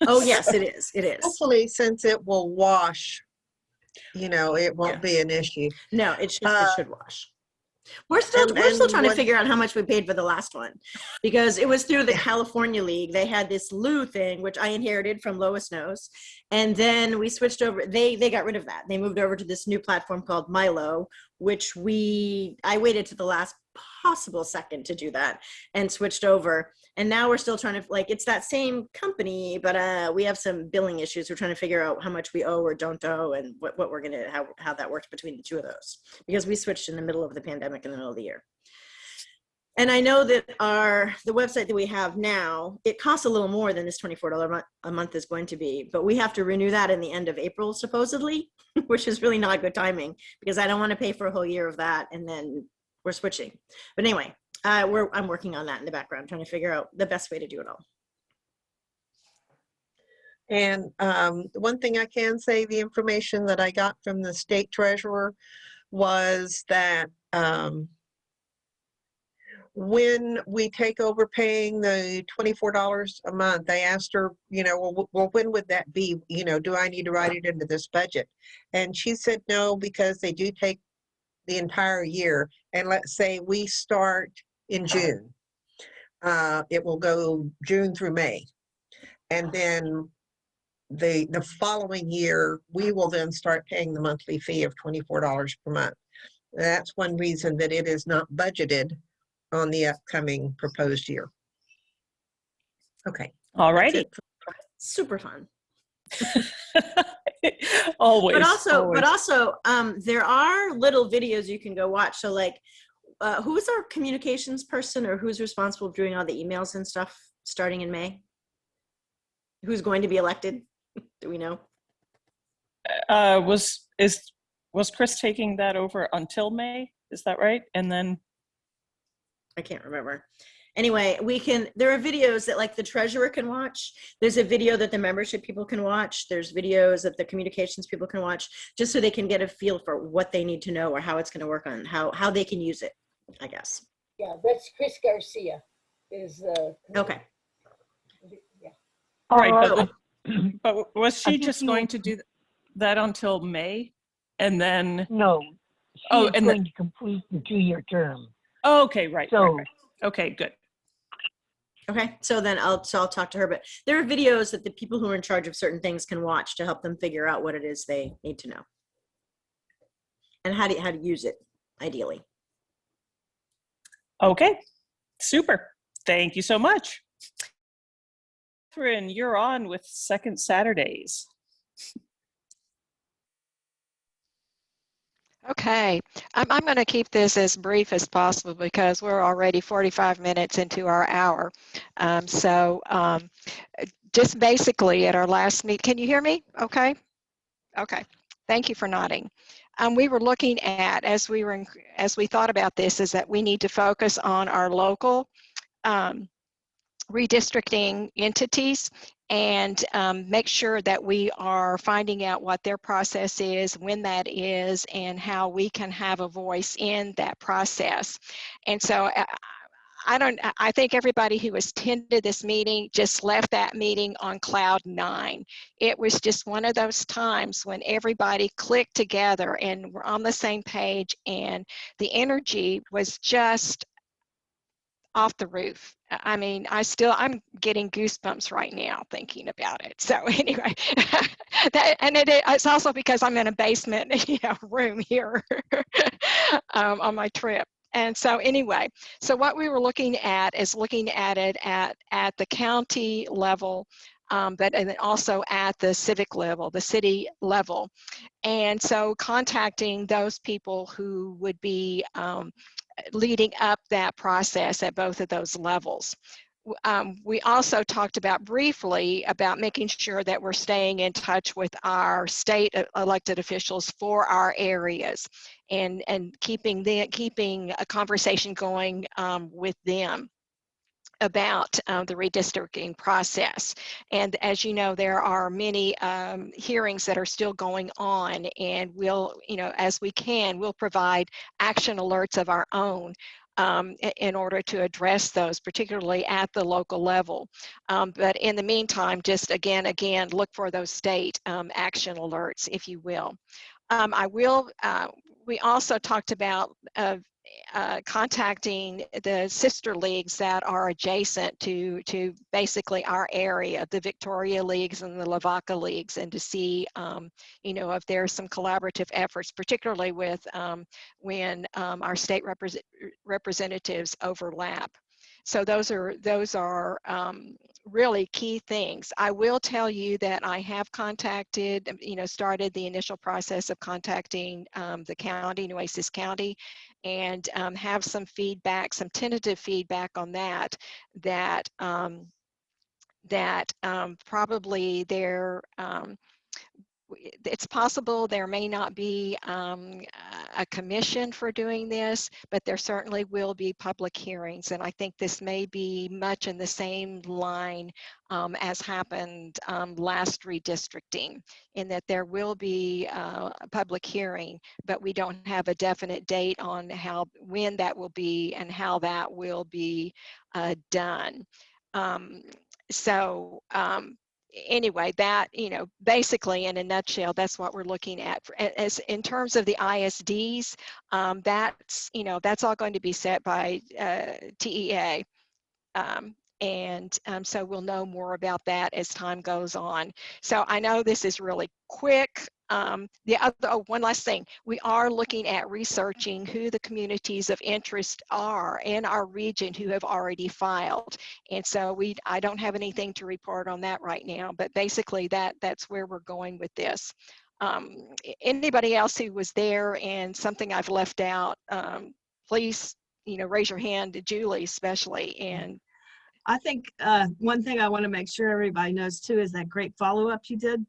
Oh yes, it is. It is. Hopefully, since it will wash, you know, it won't Yeah. be an issue. No, it should wash. We're still trying to figure out how much we paid for the last one, because it was through the California League. They had this Lou thing, which I inherited from Lois Knows, and then we switched over. They got rid of that. They moved over to this new platform called Milo, which I waited to the last possible second to do that and switched over. And now we're still trying to, like, it's that same company, but we have some billing issues. We're trying to figure out how much we owe or don't owe, and what we're going to, how that works between the two of those, because we switched in the middle of the pandemic in the middle of the year. And I know that the website that we have now, it costs a little more than this $24 a month is going to be, but we have to renew that in the end of April, supposedly, which is really not good timing, because I don't want to pay for a whole year of that and then we're switching. But anyway, I'm working on that in the background, trying to figure out the best way to do it all. And one thing I can say, the information that I got from the state treasurer was that when we take over paying the $24 a month, they asked her, you know, well, when would that be? You know, do I need to write it into this budget? And she said no, because they do take the entire year. And let's say we start in June. It will go June through May. And then the following year, we will then start paying the monthly fee of $24 per month. That's one reason that it is not budgeted on the upcoming proposed year. Okay. All righty. Super fun. Always. But also, there are little videos you can go watch. So like, who's our communications person, or who's responsible for doing all the emails and stuff starting in May? Who's going to be elected? Do we know? Was Chris taking that over until May? Is that right? And then I can't remember. Anyway, there are videos that like the treasurer can watch. There's a video that the membership people can watch. There's videos that the communications people can watch, just so they can get a feel for what they need to know or how it's going to work on, how they can use it, I guess. Yeah, that's Chris Garcia is Okay. Yeah. All right, but was she just going to do that until May, and then? No, Oh, she's and going to complete the 2-year term. Oh, okay, right. So, right. Okay, good. Okay, so then I'll talk to her, but there are videos that the people who are in charge of certain things can watch to help them figure out what it is they need to know and how to use it ideally. Okay, super. Thank you so much. Catherine, you're on with Second Saturdays. Okay, I'm going to keep this as brief as possible because we're already 45 minutes into our hour. Just basically at our last meet, can you hear me? Okay. Okay. Thank you for nodding. We were looking at, as we thought about this, is that we need to focus on our local redistricting entities and make sure that we are finding out what their process is, when that is, and how we can have a voice in that process. And so I think everybody who attended this meeting just left that meeting on cloud 9. It was just one of those times when everybody clicked together and were on the same page, and the energy was just off the roof. I mean, I'm getting goosebumps right now thinking about it. So anyway, it's also because I'm in a basement room here on my trip. And so anyway, so what we were looking at is looking at it at the county level, and then also at the civic level, the city level. And so contacting those people who would be leading up that process at both of those levels. we also talked about briefly about making sure that we're staying in touch with our state elected officials for our areas, and keeping a conversation going with them about the redistricting process. And as you know, there are many hearings that are still going on, and we'll, as we can, we'll provide action alerts of our own in order to address those, particularly at the local level. But in the meantime, just again, look for those state action alerts, if you will. We also talked about contacting the sister leagues that are adjacent to basically our area, the Victoria Leagues and the Lavaca Leagues, and to see, if there's some collaborative efforts, particularly with when our state representatives overlap. So those are really key things. I will tell you that I have contacted, started the initial process of contacting the county, Nueces County, and have some feedback, some tentative feedback on that probably there. It's possible there may not be a commission for doing this, but there certainly will be public hearings. And I think this may be much in the same line as happened last redistricting, in that there will be a public hearing, but we don't have a definite date on when that will be and how that will be done. Anyway, that, basically in a nutshell, that's what we're looking at. As in terms of the ISDs, that's all going to be set by TEA. So we'll know more about that as time goes on. So I know this is really quick. One last thing, we are looking at researching who the communities of interest are in our region who have already filed. And so I don't have anything to report on that right now, but basically that's where we're going with this. Anybody else who was there and something I've left out, please, raise your hand, Julie especially. And I think one thing I want to make sure everybody knows too is that great follow-up you did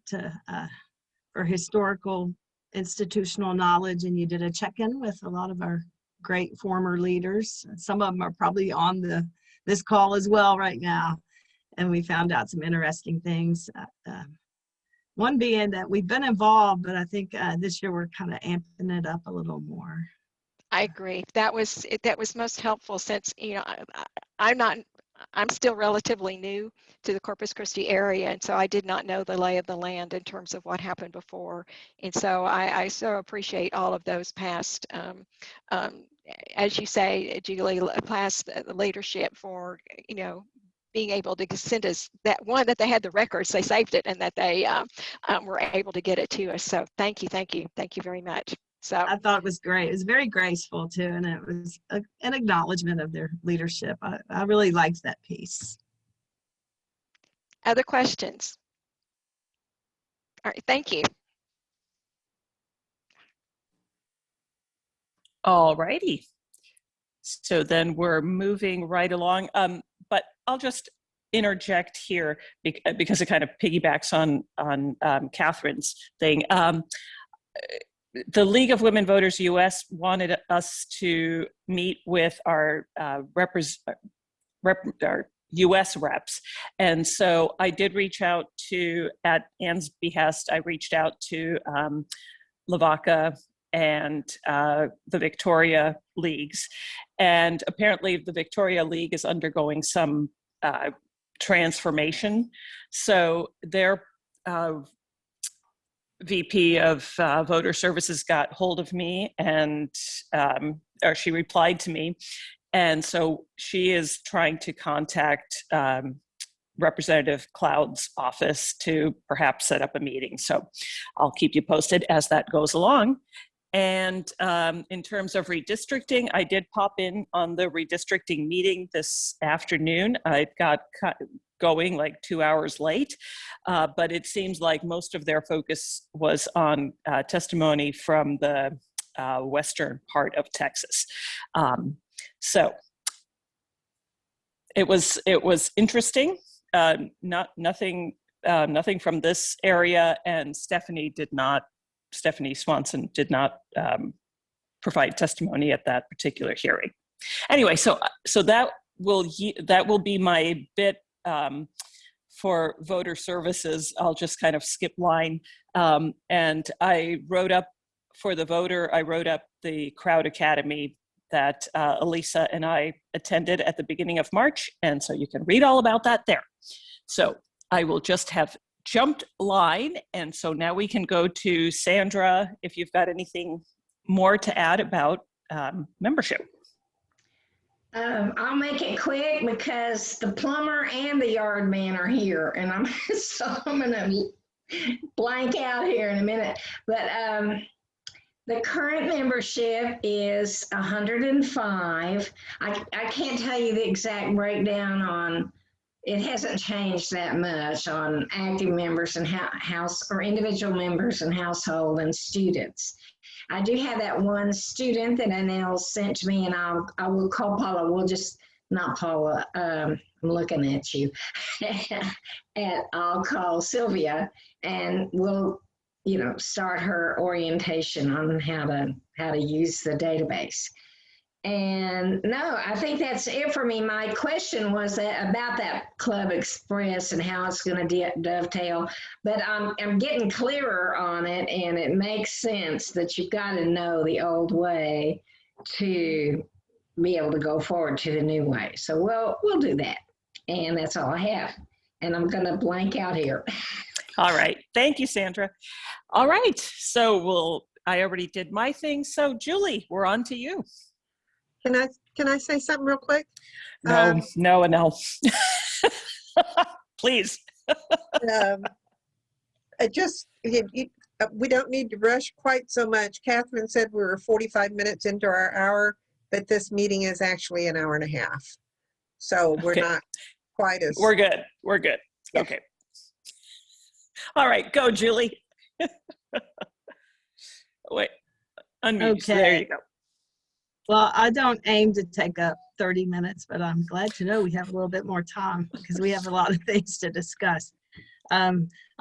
for historical institutional knowledge, and you did a check-in with a lot of our great former leaders. Some of them are probably on this call as well right now, and we found out some interesting things. One being that we've been involved, but I think this year we're kind of amping it up a little more. I agree. That was most helpful, since I'm still relatively new to the Corpus Christi area, and so I did not know the lay of the land in terms of what happened before. And so I so appreciate all of those past, as you say, Julie, past leadership for, being able to send us that they had the records, they saved it, and that they were able to get it to us. So thank you very much. So I thought it was great. It was very graceful too, and it was an acknowledgement of their leadership. I really liked that piece. Other questions? All right, thank you. All righty. So then we're moving right along. But I'll just interject here because it kind of piggybacks on Catherine's thing. The League of Women Voters US wanted us to meet with our US reps. And so I did reach out at Anne's behest, I reached out to Lavaca and the Victoria Leagues. And apparently the Victoria League is undergoing some transformation. So their VP of Voter Services got hold of me, and or she replied to me. And so she is trying to contact Representative Cloud's office to perhaps set up a meeting. So I'll keep you posted as that goes along. And in terms of redistricting, I did pop in on the redistricting meeting this afternoon. I got going like 2 hours late, but it seems like most of their focus was on testimony from the western part of Texas. So it was interesting. Nothing from this area, and Stephanie Swanson did not provide testimony at that particular hearing. Anyway, so that will be my bit for voter services. I'll just kind of skip line. And I wrote up for the voter, I wrote up the Crowd Academy that Elisa and I attended at the beginning of March. And so you can read all about that there. So I will just have jumped line. And so now we can go to Sandra, if you've got anything more to add about membership. I'll make it quick because the plumber and the yard man are here, and I'm gonna blank out here in a minute. But the current membership is 105. I can't tell you the exact breakdown on. It hasn't changed that much on active members and house or individual members and household and students. I do have that one student that Anel sent to me, and I will call Paula. We'll just, not Paula, I'm looking at you. And I'll call Sylvia, and we'll, start her orientation on how to use the database. And no, I think that's it for me. My question was about that Club Express and how it's going to dovetail, but I'm getting clearer on it, and it makes sense that you've got to know the old way to be able to go forward to the new way. So we'll do that. And that's all I have. And I'm going to blank out here. All right. Thank you, Sandra. All right. So I already did my thing. So Julie, we're on to you. Can I say something real quick? No. Please. We don't need to rush quite so much. Catherine said we were 45 minutes into our hour, but this meeting is actually an hour and a half. So we're not quite as... We're good. Yeah. Okay. All right, go, Julie. Wait, unmute. Okay. There you go. Well, I don't aim to take up 30 minutes, but I'm glad to know we have a little bit more time because we have a lot of things to discuss. I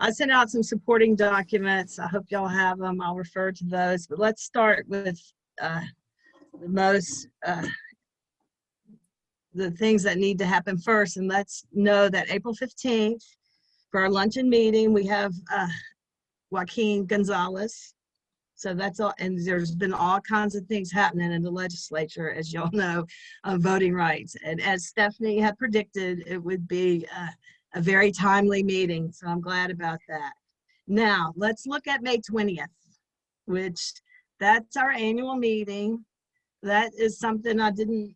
sent out some supporting documents. I hope y'all have them. I'll refer to those. But let's start with the things that need to happen first. And let's know that April 15th, for our luncheon meeting, we have Joaquin Gonzalez. So that's all, and there's been all kinds of things happening in the legislature, as y'all know, on voting rights. And as Stephanie had predicted, it would be a very timely meeting. So I'm glad about that. Now, let's look at May 20th, which that's our annual meeting. That is something I didn't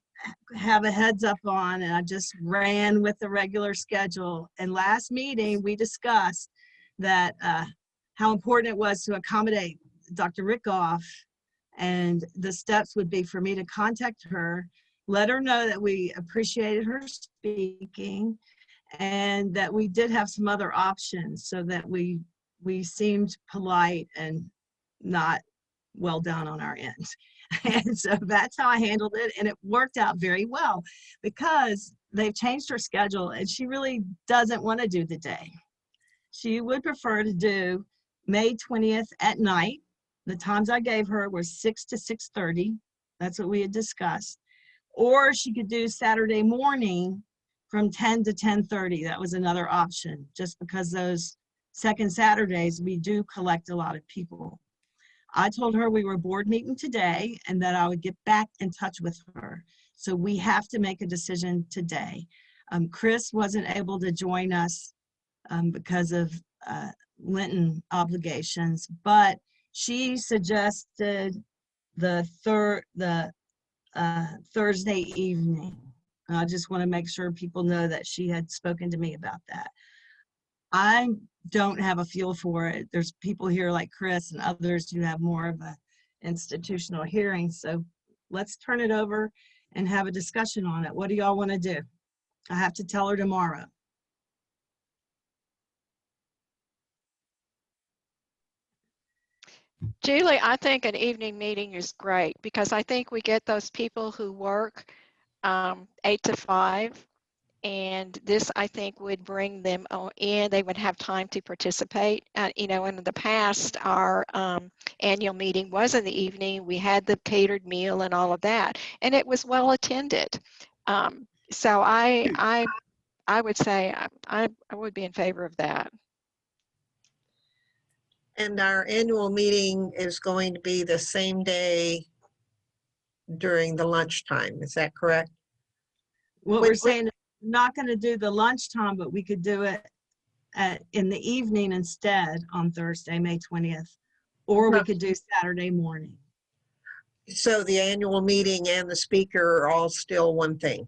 have a heads up on, and I just ran with the regular schedule. And last meeting, we discussed that how important it was to accommodate Dr. Rickoff, and the steps would be for me to contact her, let her know that we appreciated her speaking, and that we did have some other options, so that we seemed polite and not well done on our end. And so that's how I handled it, and it worked out very well because they've changed her schedule, and she really doesn't want to do the day. She would prefer to do May 20th at night. The times I gave her were 6 to 6:30. That's what we had discussed. Or she could do Saturday morning from 10 to 10:30. That was another option, just because those second Saturdays, we do collect a lot of people. I told her we were board meeting today and that I would get back in touch with her. So we have to make a decision today. Chris wasn't able to join us because of Lenten obligations, but she suggested the Thursday evening. I just want to make sure people know that she had spoken to me about that. I don't have a feel for it. There's people here like Chris and others who have more of a institutional hearing. So let's turn it over and have a discussion on it. What do y'all want to do? I have to tell her tomorrow. Julie, I think an evening meeting is great because I think we get those people who work 8 to 5 And this, I think, would bring them in. They would have time to participate. You know, in the past, our annual meeting was in the evening. We had the catered meal and all of that, and it was well attended. So I would say I would be in favor of that. And our annual meeting is going to be the same day during the lunchtime. Is that correct? What we're saying is we're not going to do the lunchtime, but we could do it in the evening instead on Thursday, May 20th, or we could do Saturday morning. So the annual meeting and the speaker are all still one thing.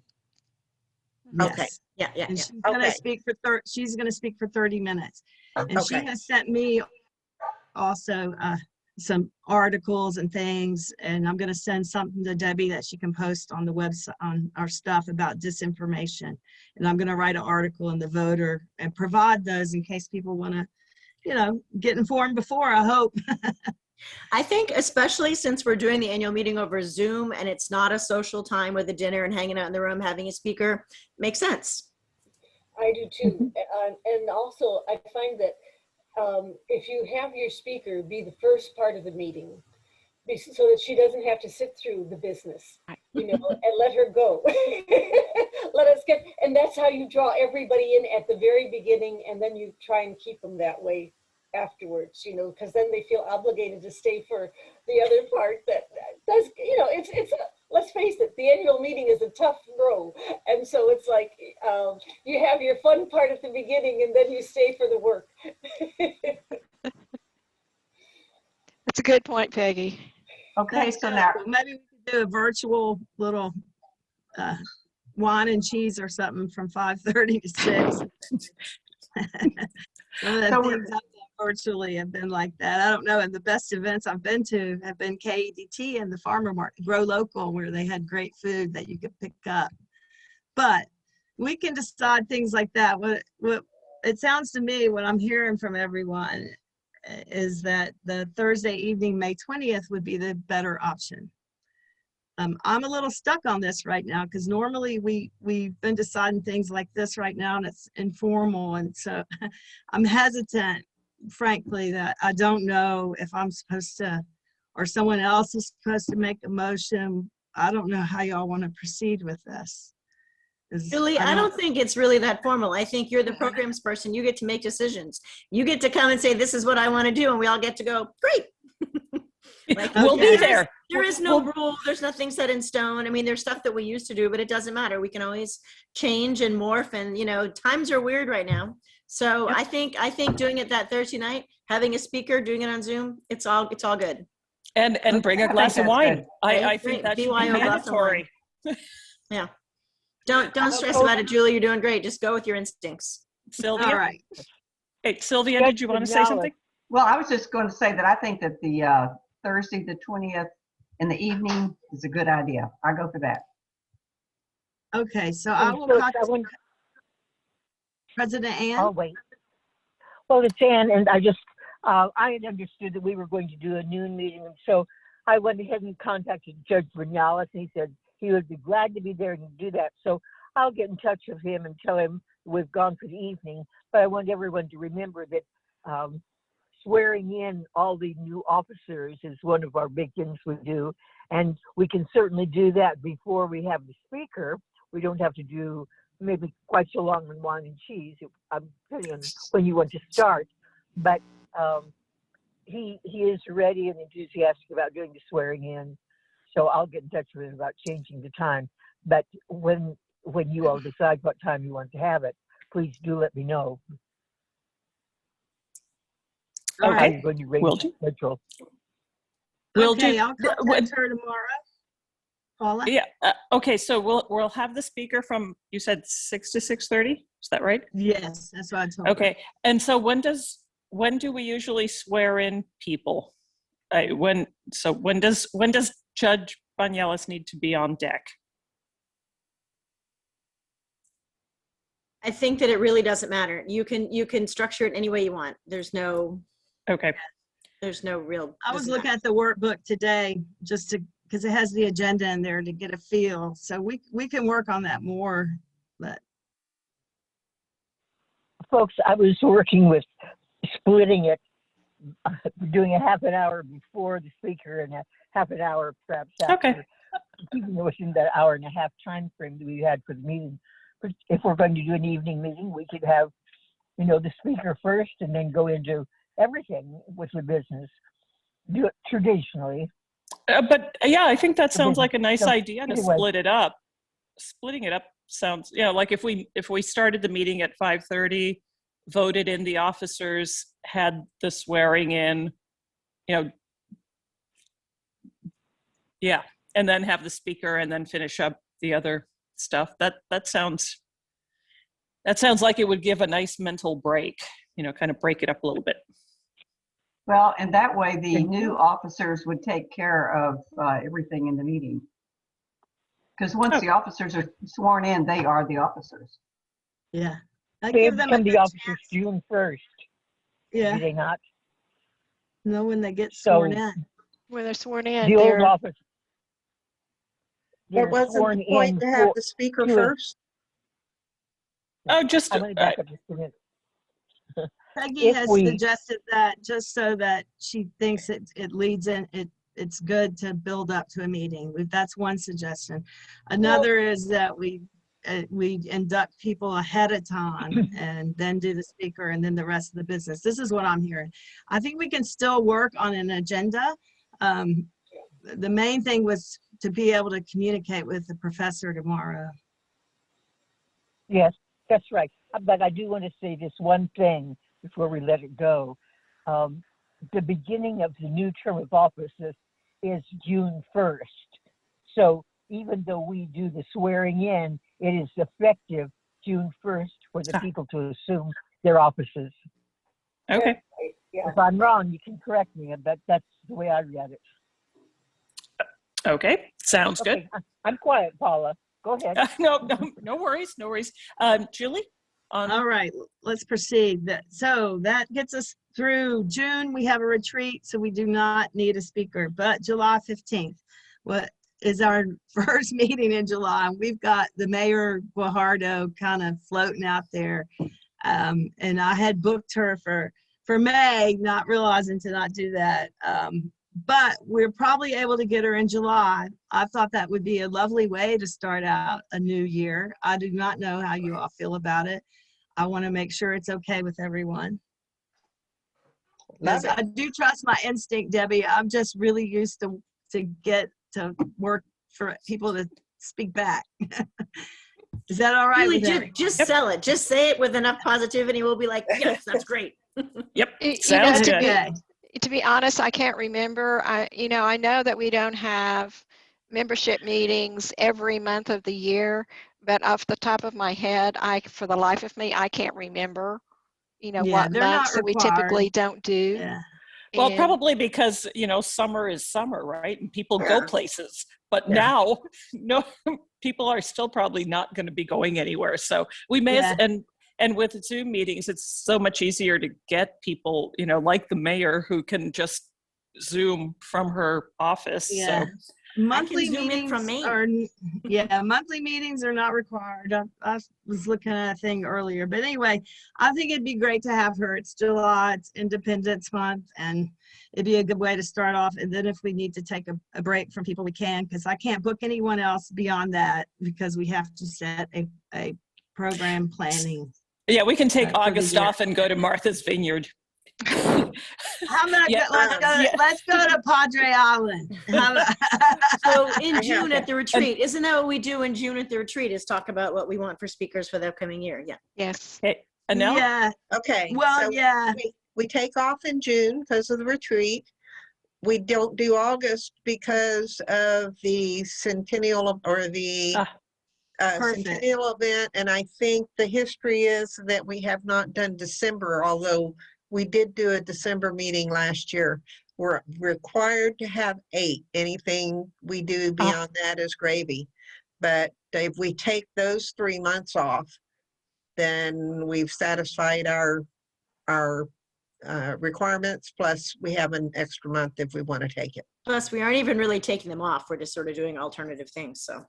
Yes. Okay. Yeah. And she's going to Okay. speak for she's going to speak for 30 minutes. And she Okay. has sent me also some articles and things, and I'm going to send something to Debbie that she can post on the website on our stuff about disinformation. And I'm going to write an article in the Voter and provide those in case people want to, you know, get informed before, I hope. I think especially since we're doing the annual meeting over Zoom and it's not a social time with a dinner and hanging out in the room having a speaker, makes sense. I do too. And also I find that if you have your speaker be the first part of the meeting, so that she doesn't have to sit through the business, you know, and let her go. Let us get, and that's how you draw everybody in at the very beginning, and then you try and keep them that way afterwards, you know, because then they feel obligated to stay for the other part that does, you know, it's let's face it, the annual meeting is a tough row. And so it's like, you have your fun part at the beginning and then you stay for the work. That's a good point, Peggy. Okay, That's so good. now, Well, maybe we could do a virtual little wine and cheese or something from 5:30 to 6. Some of the So things I've done virtually have been like that. I don't know. And the best events I've been to have been KEDT and the Farmer Market, Grow Local, where they had great food that you could pick up. But we can decide things like that. What it sounds to me, what I'm hearing from everyone is that the Thursday evening, May 20th, would be the better option. I'm a little stuck on this right now because normally we've been deciding things like this right now and it's informal, and so I'm hesitant, frankly, that I don't know if I'm supposed to or someone else is supposed to make a motion. I don't know how y'all want to proceed with this. Julie, I don't think it's really that formal. I think you're the programs person. You get to make decisions. You get to come and say, this is what I want to do, and we all get to go, great. Like, we'll be there. There is no rule. There's nothing set in stone. I mean, there's stuff that we used to do, but it doesn't matter. We can always change and morph, and you know, times are weird right now. So I think doing it that Thursday night, having a speaker, doing it on Zoom, it's all good. And bring a glass of wine. I think that should be BYO glass of wine. mandatory. Yeah. Don't stress about it, Julie. You're doing great. Just go with your instincts. Sylvia. All right. Hey, Sylvia, did you want to say something? well, I was just going to say that I think that the Thursday, the 20th in the evening is a good idea. I go for that. Okay, so I will contact President Ann. Oh, wait. Well, it's Ann, and I had understood that we were going to do a noon meeting, and so I went ahead and contacted Judge Brunyalis, and he said he would be glad to be there and do that. So I'll get in touch with him and tell him we've gone for the evening. But I want everyone to remember that swearing in all the new officers is one of our big things we do, and we can certainly do that before we have the speaker. We don't have to do maybe quite so long on wine and cheese. I'm depending on when you want to start, but he is ready and enthusiastic about doing the swearing in. So I'll get in touch with him about changing the time. But when you all decide what time you want to have it, please do let me know. All right. I'm going to arrange Will do. the schedule. We'll Okay, do. I'll contact her tomorrow. Paula? Yeah. Okay. So we'll have the speaker from, you said 6 to 6:30. Is that right? Yes, that's what I told her. Okay. And so when do we usually swear in people? When does Judge Brunyalis need to be on deck? I think that it really doesn't matter. You can structure it any way you want. There's no real. I was looking at the workbook today just because it has the agenda in there to get a feel. So we can work on that more, but folks, I was working with splitting it, doing a half an hour before the speaker and a half an hour perhaps after. Okay. Keeping it within that hour and a half time frame that we had for the meeting. But if we're going to do an evening meeting, we could have, the speaker first and then go into everything with the business. Do it traditionally. But yeah, I think that sounds like a nice So, idea to anyway. split it up. Splitting it up sounds, like if we started the meeting at 5:30, voted in the officers, had the swearing in, yeah, and then have the speaker and then finish up the other stuff. That sounds like it would give a nice mental break, kind of break it up a little bit. Well, and that way the new officers would take care of everything in the meeting. Because once the officers are sworn in, they are the officers. Yeah. I They give them a become the good officers chance. June 1st. Yeah. Do they not? Know when they get So sworn in. When they're sworn in, the old they're office. It They're wasn't sworn the point in to have for- the speaker to a- first? Oh, just I'm going to back up just a minute. Peggy If has we- suggested that just so that she thinks it leads in, it's good to build up to a meeting. That's one suggestion. Another is that we induct people ahead of time and then do the speaker and then the rest of the business. This is what I'm hearing. I think we can still work on an agenda. The main thing was to be able to communicate with the professor tomorrow. Yes, that's right. But I do want to say this one thing before we let it go. The beginning of the new term of office is June 1st. So even though we do the swearing in, it is effective June 1st for the people to assume their offices. okay. Yeah. If I'm wrong, you can correct me, but that's the way I read it. Okay, sounds good. Okay, I'm quiet, Paula. Go ahead. No worries. Julie? All right, let's proceed. So that gets us through June. We have a retreat, so we do not need a speaker. But July 15th, what is our first meeting in July? We've got the Mayor Guajardo kind of floating out there. And I had booked her for May, not realizing to not do that. But we're probably able to get her in July. I thought that would be a lovely way to start out a new year. I do not know how you all feel about it. I want to make sure it's okay with everyone. Love it. I do trust my instinct, Debbie. I'm just really used to get to work for people to speak back. Is that all right? Really, with everyone? just sell it. Just say it with enough positivity. We'll be like, yes, that's great. Yep, You sounds know, good. Okay. to be honest, I can't remember. I know that we don't have membership meetings every month of the year, but off the top of my head, for the life of me, I can't remember, Yeah, what they're not months that we required. typically don't do. Yeah. Well, And- probably because, summer is summer, right? And people go Yeah. places. But Yeah. now, no, people are still probably not going to be going anywhere. So we may, Yeah. and with Zoom meetings, it's so much easier to get people, like the mayor who can just Zoom from her office. Yeah. So Monthly Zoom in meetings from Maine. monthly meetings are not required. I was looking at a thing earlier, but anyway, I think it'd be great to have her. It's July, it's Independence Month, and it'd be a good way to start off. And then if we need to take a break from people, we can, because I can't book anyone else beyond that because we have to set a program planning. yeah, we can take For the August year. off and go to Martha's Vineyard. How about Yeah. let's go to Padre Island. How about- So I in have June that. at the retreat, isn't that what we do in June at the retreat, is talk about what we want for speakers for the upcoming year? Yeah. Yes. Okay, Anel? Yeah. Okay. Well, so yeah. we take off in June because of the retreat. We don't do August because of the centennial or the Perfect. centennial event. And I think the history is that we have not done December, although we did do a December meeting last year. We're required to have 8. Anything we do beyond that is gravy. But if we take those 3 months off, then we've satisfied our requirements, plus we have an extra month if we want to take it. Plus, we aren't even really taking them off. We're just sort of doing alternative things. So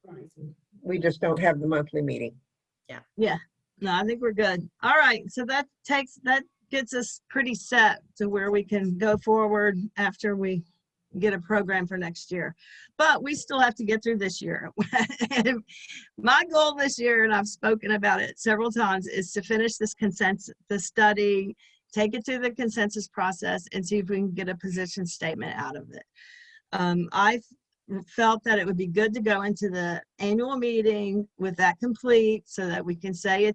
We just don't have the monthly meeting. Yeah. No, I think we're good. All right, so that gets us pretty set to where we can go forward after we get a program for next year. But we still have to get through this year. My goal this year, and I've spoken about it several times, is to finish this the study, take it through the consensus process, and see if we can get a position statement out of it. I felt that it would be good to go into the annual meeting with that complete, so that we can say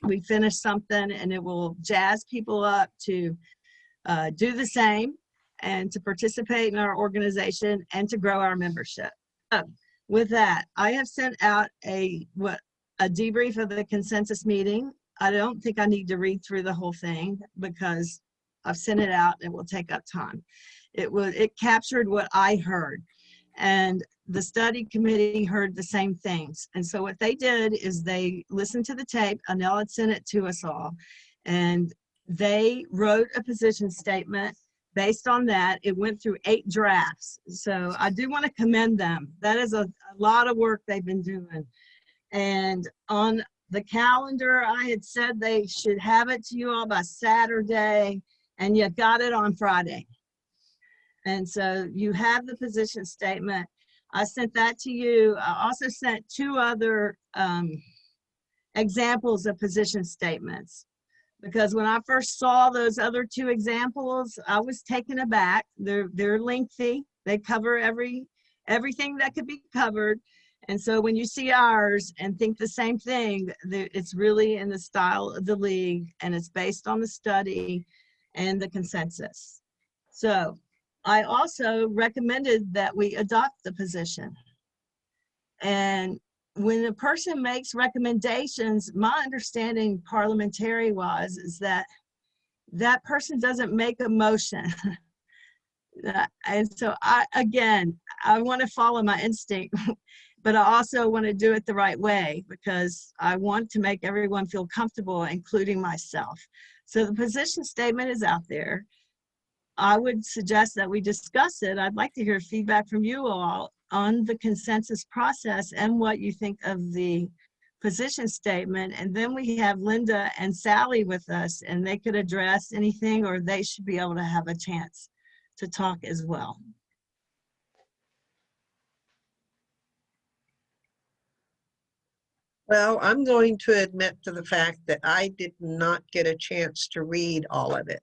we finished something, and it will jazz people up to do the same and to participate in our organization and to grow our membership. So with that, I have sent out a debrief of the consensus meeting. I don't think I need to read through the whole thing because I've sent it out and it will take up time. It captured what I heard, and the study committee heard the same things. And so what they did is they listened to the tape. Anel had sent it to us all, and they wrote a position statement. Based on that, it went through 8 drafts. So I do want to commend them. That is a lot of work they've been doing. And on the calendar, I had said they should have it to you all by Saturday, and you got it on Friday. And so you have the position statement. I sent that to you. I also sent 2 other examples of position statements, because when I first saw those other 2 examples, I was taken aback. They're lengthy. They cover everything that could be covered. And so when you see ours and think the same thing, it's really in the style of the league, and it's based on the study and the consensus. So I also recommended that we adopt the position. And when a person makes recommendations, my understanding parliamentary-wise is that that person doesn't make a motion. And so I want to follow my instinct, but I also want to do it the right way, because I want to make everyone feel comfortable, including myself. So the position statement is out there. I would suggest that we discuss it. I'd like to hear feedback from you all on the consensus process and what you think of the position statement. And then we have Linda and Sally with us, and they could address anything, or they should be able to have a chance to talk as well. Well, I'm going to admit to the fact that I did not get a chance to read all of it.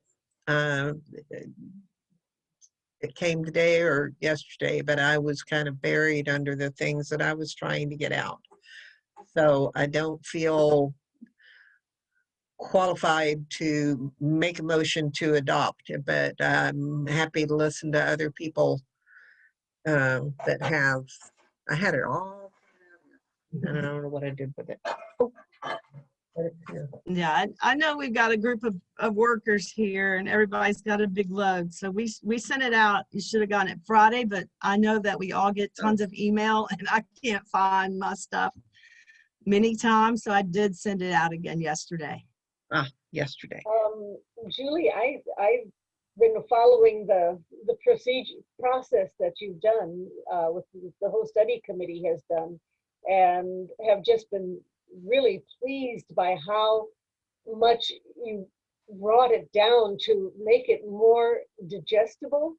It came today or yesterday, but I was kind of buried under the things that I was trying to get out. So I don't feel qualified to make a motion to adopt, but I'm happy to listen to other people that have. I had it all, and I don't know what I did with it. Oh. Yeah, I know we've got a group of workers here, and everybody's got a big load. So we sent it out. You should have gotten it Friday, but I know that we all get tons of email, and I can't find my stuff many times. So I did send it out again yesterday. Yesterday. Julie, I've been following the process that you've done with the whole study committee has done, and have just been really pleased by how much you brought it down to make it more digestible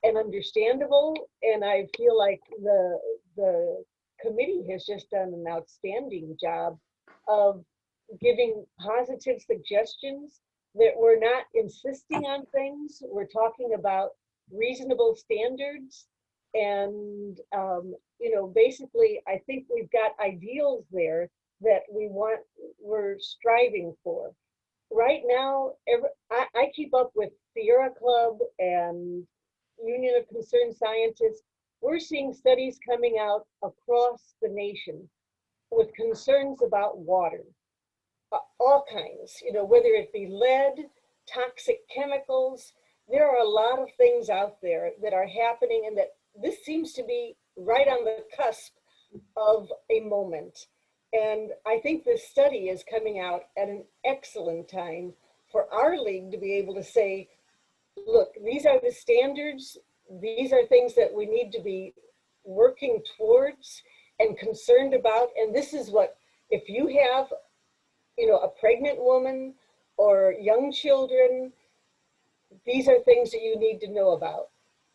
and understandable. And I feel like the committee has just done an outstanding job of giving positive suggestions, that we're not insisting on things. We're talking about reasonable standards. And, basically, I think we've got ideals there that we're striving for. Right now, I keep up with Sierra Club and Union of Concerned Scientists. We're seeing studies coming out across the nation with concerns about water, all kinds, whether it be lead, toxic chemicals. There are a lot of things out there that are happening, and that this seems to be right on the cusp of a moment. And I think this study is coming out at an excellent time for our league to be able to say, look, these are the standards. These are things that we need to be working towards and concerned about. And this is what, if you have you know, a pregnant woman or young children, these are things that you need to know about.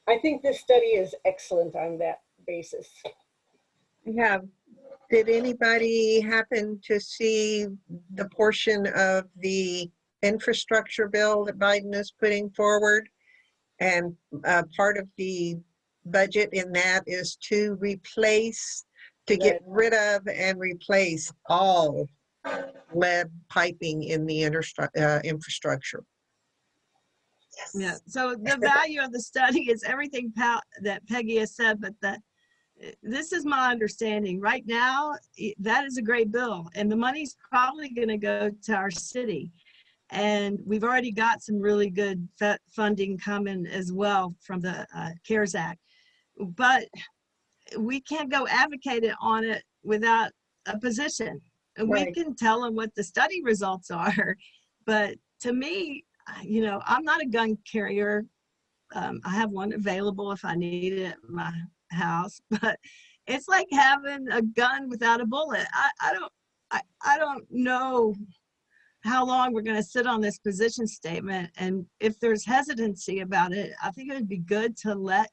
I think this study is excellent on that basis. Yeah. Did anybody happen to see the portion of the infrastructure bill that Biden is putting forward? And part of the budget in that is to replace, to get rid of and replace all lead piping in the infrastructure. Yeah, so the value of the study is everything that Peggy has said, but this is my understanding. Right now, that is a great bill, and the money's probably going to go to our city. And we've already got some really good funding coming as well from the CARES Act. But we can't go advocate on it without a position. And we can tell them what the study results are. But to me, you know, I'm not a gun carrier. I have one available if I need it at my house, but it's like having a gun without a bullet. I don't know how long we're going to sit on this position statement. And if there's hesitancy about it, I think it would be good to let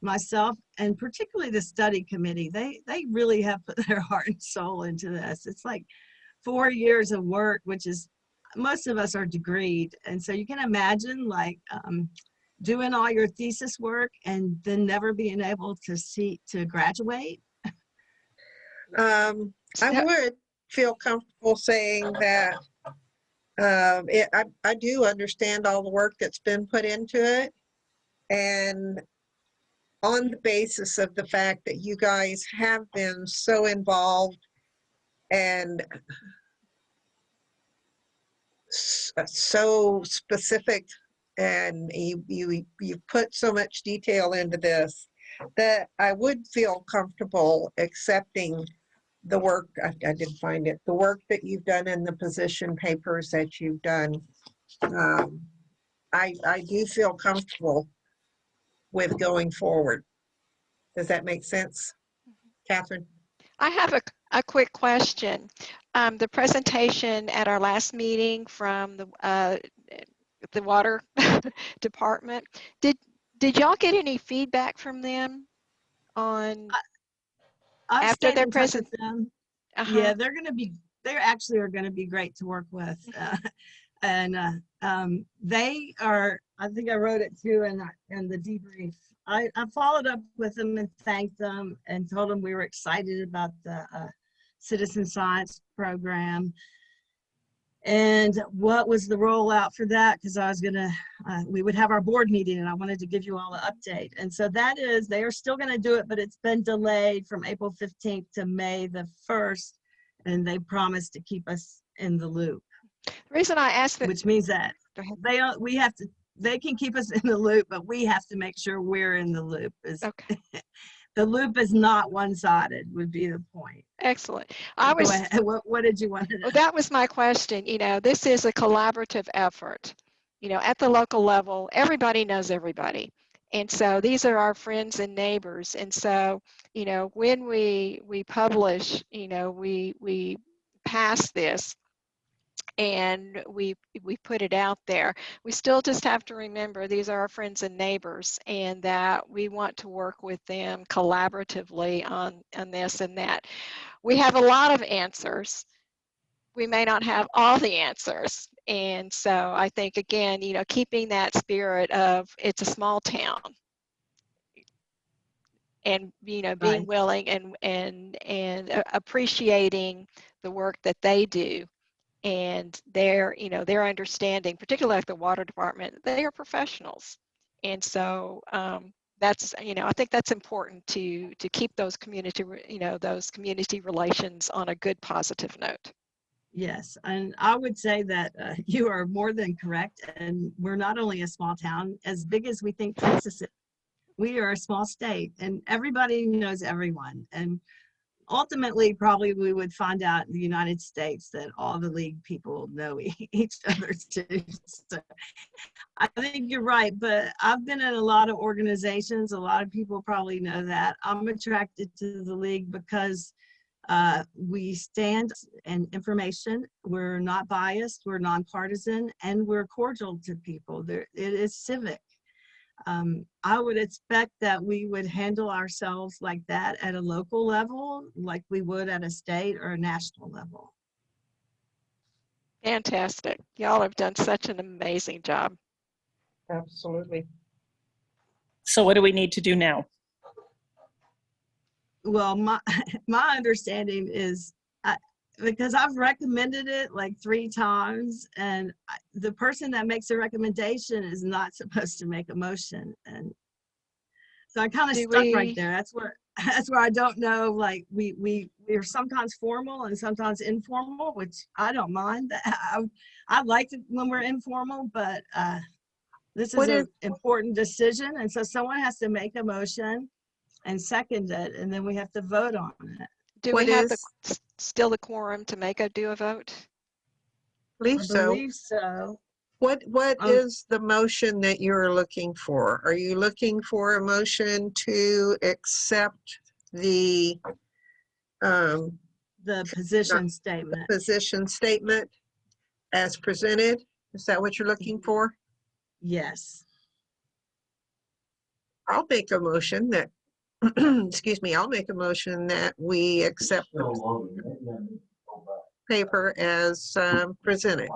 myself, and particularly the study committee, they really have put their heart and soul into this. It's like 4 years of work, which is, most of us are degreed. And so you can imagine like doing all your thesis work and then never being able to graduate. I would feel comfortable saying that I do understand all the work that's been put into it. And on the basis of the fact that you guys have been so involved and so specific, and you put so much detail into this, that I would feel comfortable accepting the work. I didn't find it. The work that you've done in the position papers that you've done. I do feel comfortable with going forward. Does that make sense, Catherine? I have a quick question. The presentation at our last meeting from the water department, did y'all get any feedback from them on after their presentation? Yeah, they actually are going to be great to work with. And they are, I think I wrote it too in the debrief. I followed up with them and thanked them and told them we were excited about the citizen science program and what was the rollout for that, because I was gonna, we would have our board meeting and I wanted to give you all an update. And so that is, they are still gonna do it, but it's been delayed from April 15th to May the 1st, and they promised to keep us in the loop. The reason I asked that, which means that they can keep us in the loop, but we have to make sure we're in the loop. Okay. The loop is not one-sided would be the point. Excellent. Go ahead. What did you want to know? Well, that was my question. You know, this is a collaborative effort. You know, at the local level, everybody knows everybody. And so these are our friends and neighbors. And so, you know, when we publish, you know, we pass this, and we put it out there. We still just have to remember these are our friends and neighbors, and that we want to work with them collaboratively on this and that. We have a lot of answers. We may not have all the answers. And so I think, again, you know, keeping that spirit of it's a small town, and, you know, being willing and appreciating the work that they do. And their, you know, their understanding, particularly like the water department, they are professionals. And so that's, you know, I think that's important to keep those community, you know, those community relations on a good positive note. Yes, and I would say that you are more than correct. And we're not only a small town, as big as we think Texas is, we are a small state, and everybody knows everyone. And ultimately, probably we would find out in the United States that all the league people know each other too. So I think you're right, but I've been in a lot of organizations. A lot of people probably know that. I'm attracted to the league because We stand in information. We're not biased, we're nonpartisan, and we're cordial to people. It is civic. I would expect that we would handle ourselves like that at a local level, like we would at a state or a national level. Fantastic. Y'all have done such an amazing job. Absolutely. So what do we need to do now? Well, my understanding is, because I've recommended it like 3 times, and the person that makes a recommendation is not supposed to make a motion, and so I kind of stuck right there. That's where I don't know. Like we're sometimes formal and sometimes informal, which I don't mind. I like it when we're informal, but this is an important decision, and so someone has to make a motion and second it, and then we have to vote on it. Do we have still the quorum to do a vote? I believe so. What is the motion that you're looking for? Are you looking for a motion to accept the position statement? Position statement as presented? Is that what you're looking for? Yes. I'll make a motion that excuse me, I'll make a motion that we accept the paper as presented.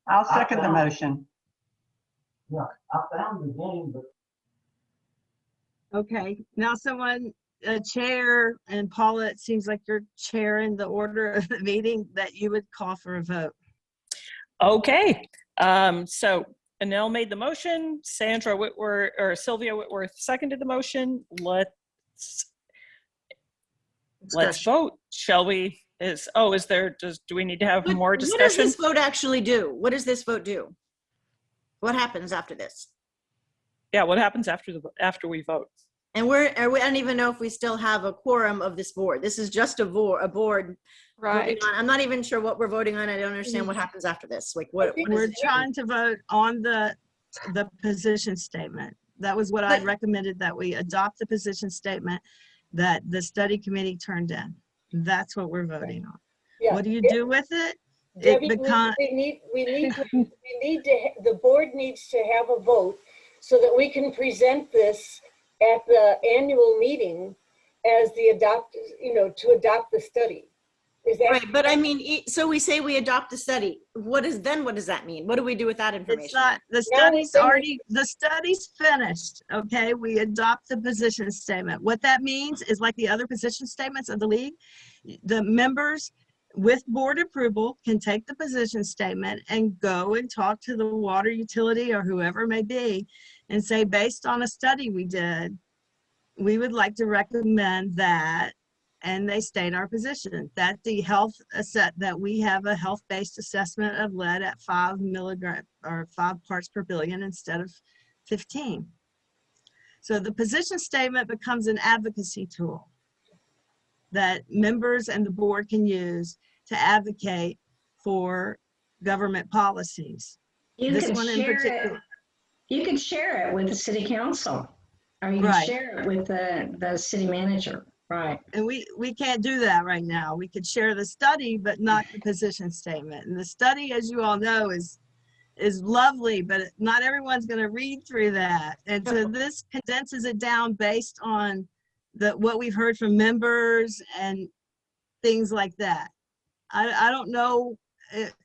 I'll second the motion. Yeah, I found the game, but Okay, now someone, a chair, and Paula, it seems like you're chairing the order of the meeting, that you would call for a vote. Okay, so Anel made the motion, Sandra Whitworth, or Sylvia Whitworth seconded the motion. Let's vote. Shall we? Do we need to have more discussion? What does this vote actually do? What does this vote do? What happens after this? Yeah, what happens after we vote? And I don't even know if we still have a quorum of this board. This is just a board. Right. I'm not even sure what we're voting on. I don't understand what happens after this. Like what We're trying to vote on the position statement. That was what I recommended, that we adopt the position statement that the study committee turned in. That's what we're voting on. Yeah. What do you do with it? Debbie, the board needs to have a vote so that we can present this at the annual meeting as to adopt the study. Is that right? But I mean, so we say we adopt the study. What does that mean? What do we do with that information? It's not, the study's finished. Okay, we adopt the position statement. What that means is, like the other position statements of the league, the members with board approval can take the position statement and go and talk to the water utility or whoever it may be and say, based on a study we did, we would like to recommend that, and they state our position that the that we have a health-based assessment of lead at 5 milligrams or 5 parts per billion instead of 15. So the position statement becomes an advocacy tool that members and the board can use to advocate for government policies. You This can one in particular. You can share it with the city council, or you can share it with the city manager. Right. And we can't do that right now. We could share the study, but not the position statement. And the study, as you all know, is lovely, but not everyone's going to read through that. And so this condenses it down based on what we've heard from members and things like that. I don't know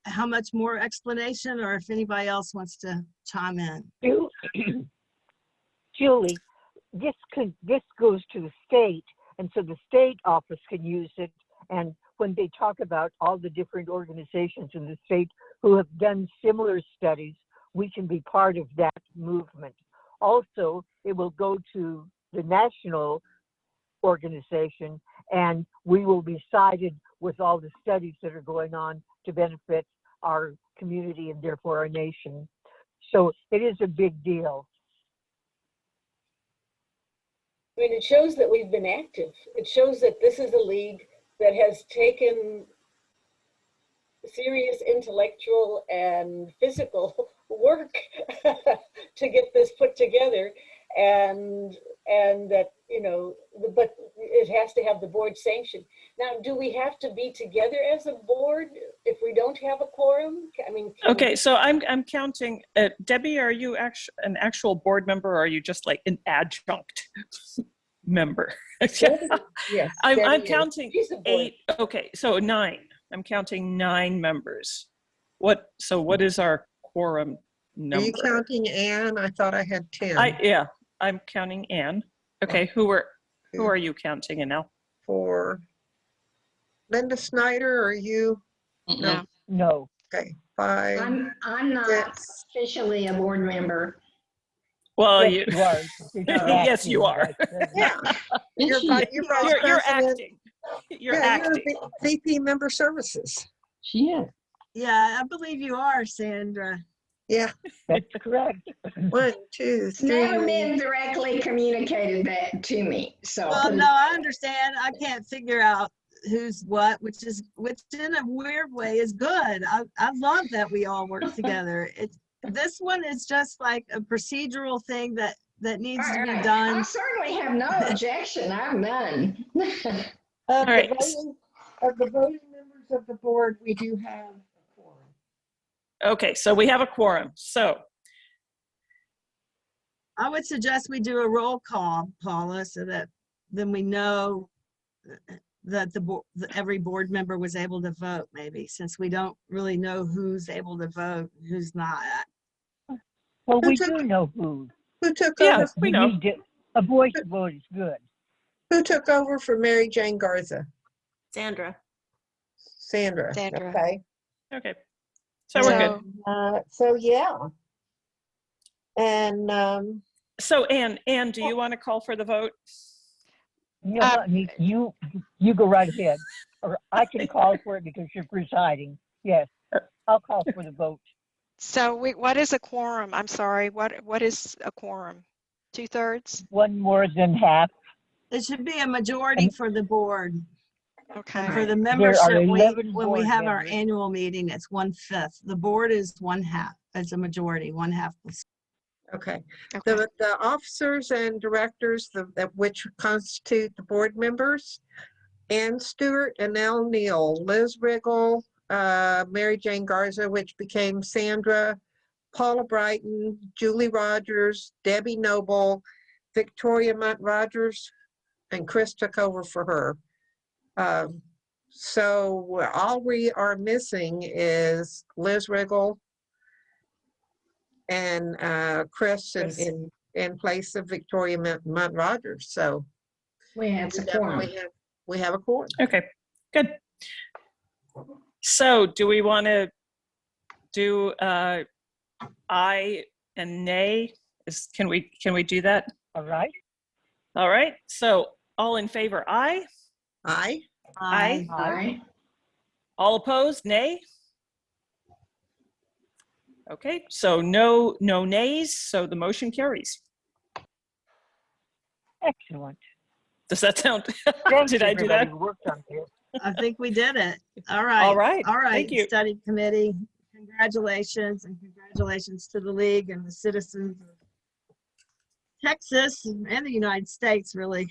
how much more explanation, or if anybody else wants to chime in. Julie, this goes to the state, and so the state office can use it. And when they talk about all the different organizations in the state who have done similar studies, we can be part of that movement. Also, it will go to the national organization, and we will be sided with all the studies that are going on to benefit our community and therefore our nation. So it is a big deal. I mean, it shows that we've been active. It shows that this is a league that has taken serious intellectual and physical work to get this put together, and that, but it has to have the board sanction. Now, do we have to be together as a board if we don't have a quorum? I mean, Okay, so I'm counting. Debbie, are you an actual board member, or are you just like an adjunct member? Yes. I'm Debbie is. counting she's a board. 8. Okay, so 9. I'm counting 9 members. What is our quorum Are number? you counting Anne? I thought I had 10. Yeah, I'm counting Anne. Okay, who are you counting in now? For Linda Snyder, are you? No. No. Okay, 5. I'm not Yes. officially a board member. Well, Yes, you are. yes, you are. Yeah. You're she- vice You're president. acting. You're Yeah, acting. you're VP Member Services. She is. Yeah, I believe you are, Sandra. Yeah. That's correct. 1, 2, It's never 3. been directly communicated that to me, so. Well, no, I understand. I can't figure out who's what, which in a weird way is good. I love that we all work together. This one is just like a procedural thing that needs to be I done. certainly have no objection. I'm none. Of right. the voting members of the board, we do have a quorum. Okay, so we have a quorum. So I would suggest we do a roll call, Paula, so that then we know that every board member was able to vote, maybe, since we don't really know who's able to vote, who's not. Well, Who we took- do know who. Who took Yeah, over? we know. A voice vote is good. Who took over for Mary Jane Garza? Sandra. Sandra. Sandra. Okay. okay, so we're good. So yeah. And So Anne, do you want to call for the vote? You know, I mean, you go right ahead, or I can call for it because you're presiding. Yes, I'll call for the vote. So what is a quorum? I'm sorry, what is a quorum? 2/3? One more than half. It should be a majority for the board. Okay. And for the There membership, are 11 when we board have our members. annual meeting, it's 1/5. The board is 1/2. It's a majority, 1/2. okay. Okay. The officers and directors that which constitute the board members: Ann Stewart, Annelle Neal, Liz Riggle, Mary Jane Garza, which became Sandra, Paula Brighton, Julie Rogers, Debbie Noble, Victoria Munt Rogers, and Chris took over for her. So all we are missing is Liz Riggle and Chris in place of Victoria Munt Rogers. So It's a quorum. we have a quorum. Okay, good. So do we want to do aye and nay? Can we do that? All right. All right, so all in favor, aye. Aye. Aye. Aye. All opposed, nay? Okay, so no nays, so the motion carries. Excellent. Does that sound, Thanks, did I do everybody that? who worked on this. I think we did it. All right. All right, All right, thank you. study committee, congratulations, and congratulations to the league and the citizens of Texas and the United States, really.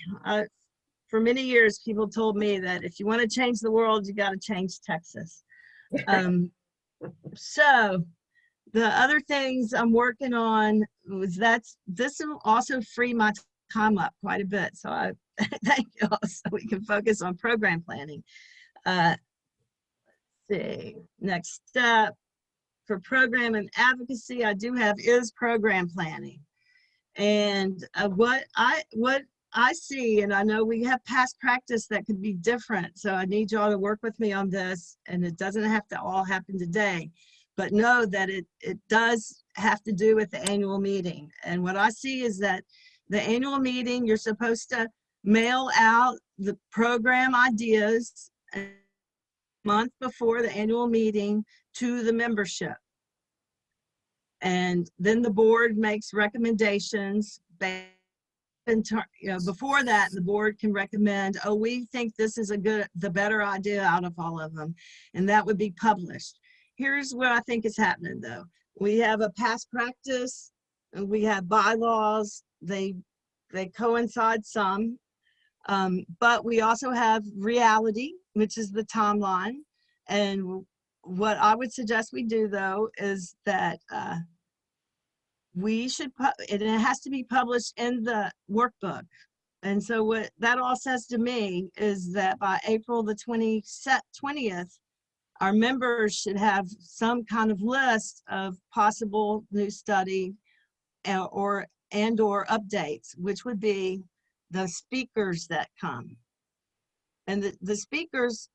For many years, people told me that if you want to change the world, you got to change Texas. So the other things I'm working on was this will also free my time up quite a bit. So I thank you all, so we can focus on program planning. Let's see, next step for program and advocacy, I do have is program planning. And what I see, and I know we have past practice that could be different, so I need y'all to work with me on this, and it doesn't have to all happen today, but know that it does have to do with the annual meeting. And what I see is that the annual meeting, you're supposed to mail out the program ideas a month before the annual meeting to the membership. And then the board makes recommendations. Before that, the board can recommend, oh, we think this is the better idea out of all of them. And that would be published. Here's what I think is happening though. We have a past practice, and we have bylaws. They coincide some. But we also have reality, which is the timeline. And what I would suggest we do, though, is that we should, it has to be published in the workbook. And so what that all says to me is that by April the 20th, our members should have some kind of list of possible new study or updates, which would be the speakers that come. And the speakers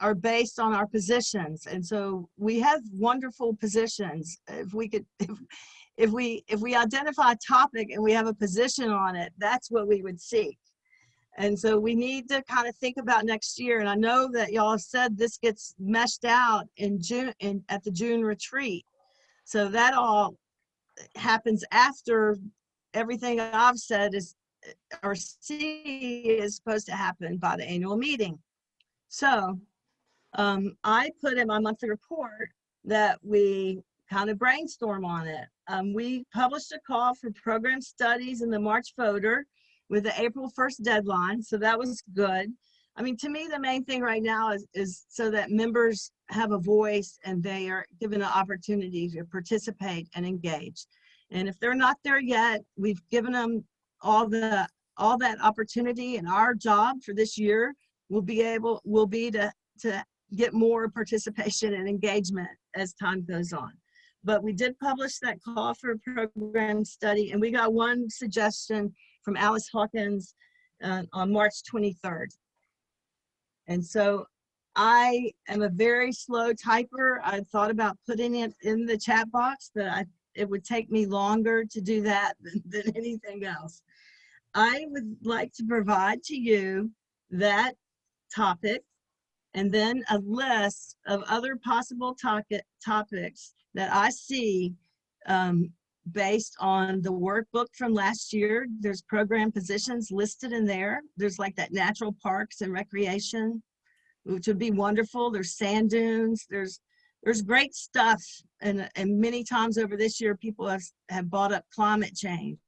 are based on our positions. And so we have wonderful positions. If we identify a topic and we have a position on it, that's what we would seek. And so we need to kind of think about next year. And I know that y'all have said this gets meshed out in June at the June retreat. So that all happens after everything I've said is or see is supposed to happen by the annual meeting. So I put in my monthly report that we kind of brainstorm on it. We published a call for program studies in the March voter with the April 1st deadline. So that was good. I mean, to me, the main thing right now is so that members have a voice and they are given an opportunity to participate and engage. And if they're not there yet, we've given them all that opportunity, and our job for this year will be to get more participation and engagement as time goes on. But we did publish that call for a program study, and we got one suggestion from Alice Hawkins on March 23rd. And so I am a very slow typer. I thought about putting it in the chat box, but it would take me longer to do that than anything else. I would like to provide to you that topic and then a list of other possible topics that I see based on the workbook from last year. There's program positions listed in there. There's like that natural parks and recreation, which would be wonderful. There's sand dunes. There's great stuff. And many times over this year, people have brought up climate change.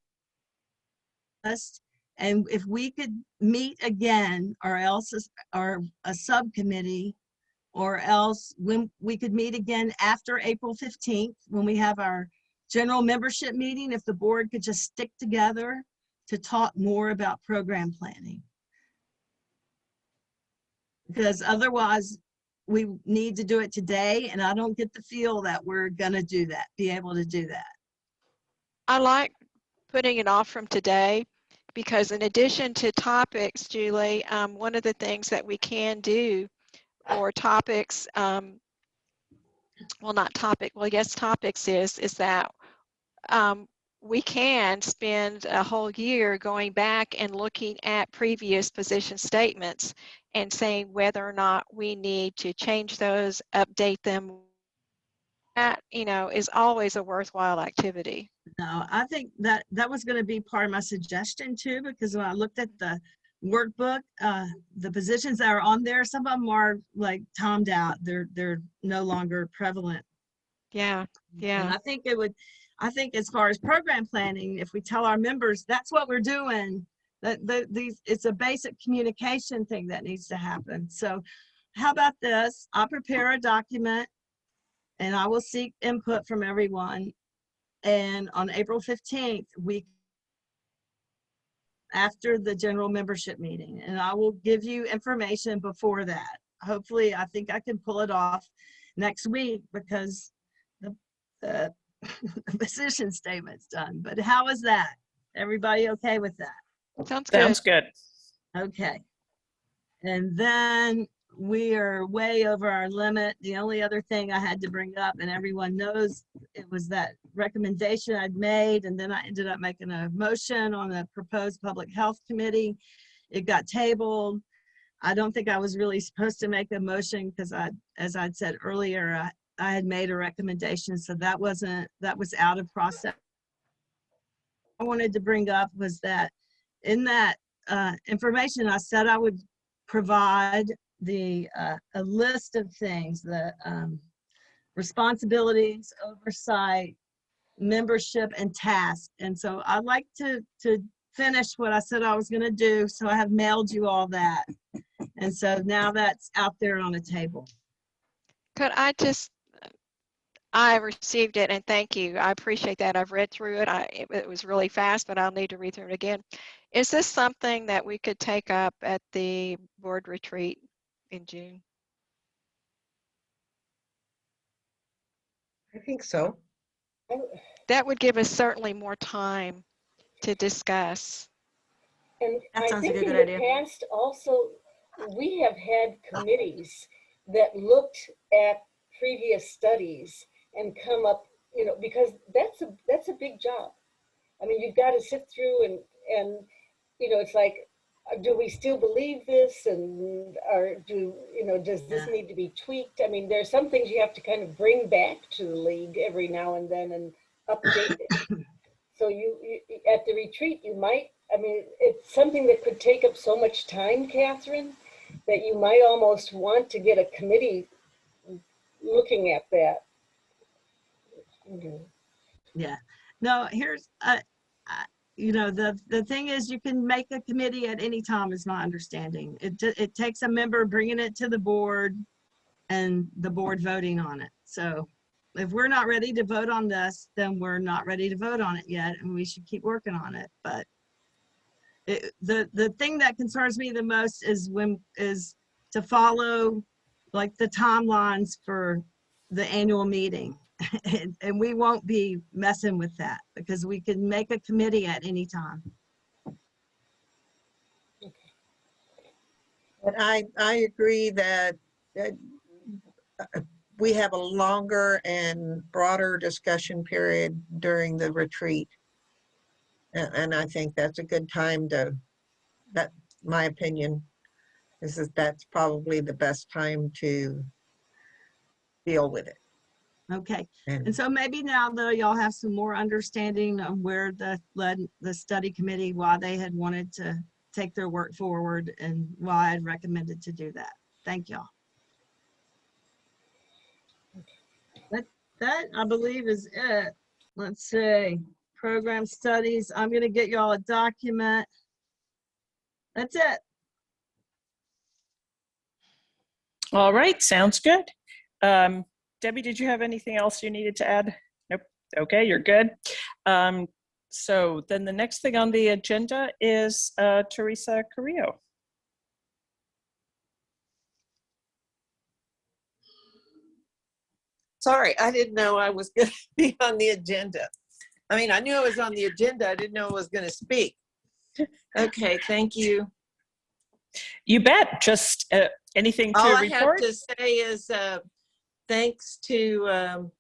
And if we could meet again, or else or a subcommittee, or else when we could meet again after April 15th, when we have our general membership meeting, if the board could just stick together to talk more about program planning. Because otherwise, we need to do it today, and I don't get the feel that we're gonna be able to do that. I like putting it off from today, because in addition to topics, Julie, one of the things that we can do for topics, topics is that we can spend a whole year going back and looking at previous position statements and saying whether or not we need to change those, update them. That, is always a worthwhile activity. No, I think that was going to be part of my suggestion too, because when I looked at the workbook, the positions that are on there, some of them are like timed out. They're no longer prevalent. Yeah. And I think as far as program planning, if we tell our members that's what we're doing, it's a basic communication thing that needs to happen. So how about this? I'll prepare a document and I will seek input from everyone. And on April 15th, after the general membership meeting, and I will give you information before that. Hopefully, I think I can pull it off next week because the position statement's done. But how is that? Everybody okay with that? Sounds good. Okay. And then we are way over our limit. The only other thing I had to bring up, and everyone knows, it was that recommendation I'd made, and then I ended up making a motion on the proposed public health committee. It got tabled. I don't think I was really supposed to make a motion because as I'd said earlier, I had made a recommendation, so that was out of process. I wanted to bring up was that in that information, I said I would provide a list of things, the responsibilities, oversight, membership, and tasks. And so I'd like to finished what I said I was gonna do, so I have mailed you all that. And so now that's out there on the table. Could I just, I received it and thank you. I appreciate that. I've read through it. It was really fast, but I'll need to read through it again. Is this something that we could take up at the board retreat in June? I think so. That would give us certainly more time to discuss. And That I sounds like think a in good the idea. past also, we have had committees that looked at previous studies and come up, you know, because that's a big job. I mean, you've got to sit through and you know, it's like, do we still believe this? And does this Yeah. need to be tweaked? I mean, there's some things you have to kind of bring back to the league every now and then and update it. So you at the retreat, you might, I mean, it's something that could take up so much time, Catherine, that you might almost want to get a committee looking at that. Yeah. No, here's, you know, the thing is you can make a committee at any time is my understanding. It takes a member bringing it to the board and the board voting on it. So if we're not ready to vote on this, then we're not ready to vote on it yet, and we should keep working on it. But the thing that concerns me the most is to follow like the timelines for the annual meeting. And we won't be messing with that because we can make a committee at any time. But I agree that we have a longer and broader discussion period during the retreat. And I think that's a good time that my opinion is that that's probably the best time to deal with it. Okay. And And so maybe now though, y'all have some more understanding of where the study committee, why they had wanted to take their work forward and why I'd recommended to do that. Thank y'all. That I believe is it. Let's see, program studies. I'm gonna get y'all a document. That's it. All right, sounds good. Debbie, did you have anything else you needed to add? Nope. Okay, you're good. So then the next thing on the agenda is Teresa Carrillo. Sorry, I didn't know I was going to be on the agenda. I mean, I knew I was on the agenda. I didn't know I was going to speak. Okay, thank you. You bet. Just anything to All I report? have to say is thanks to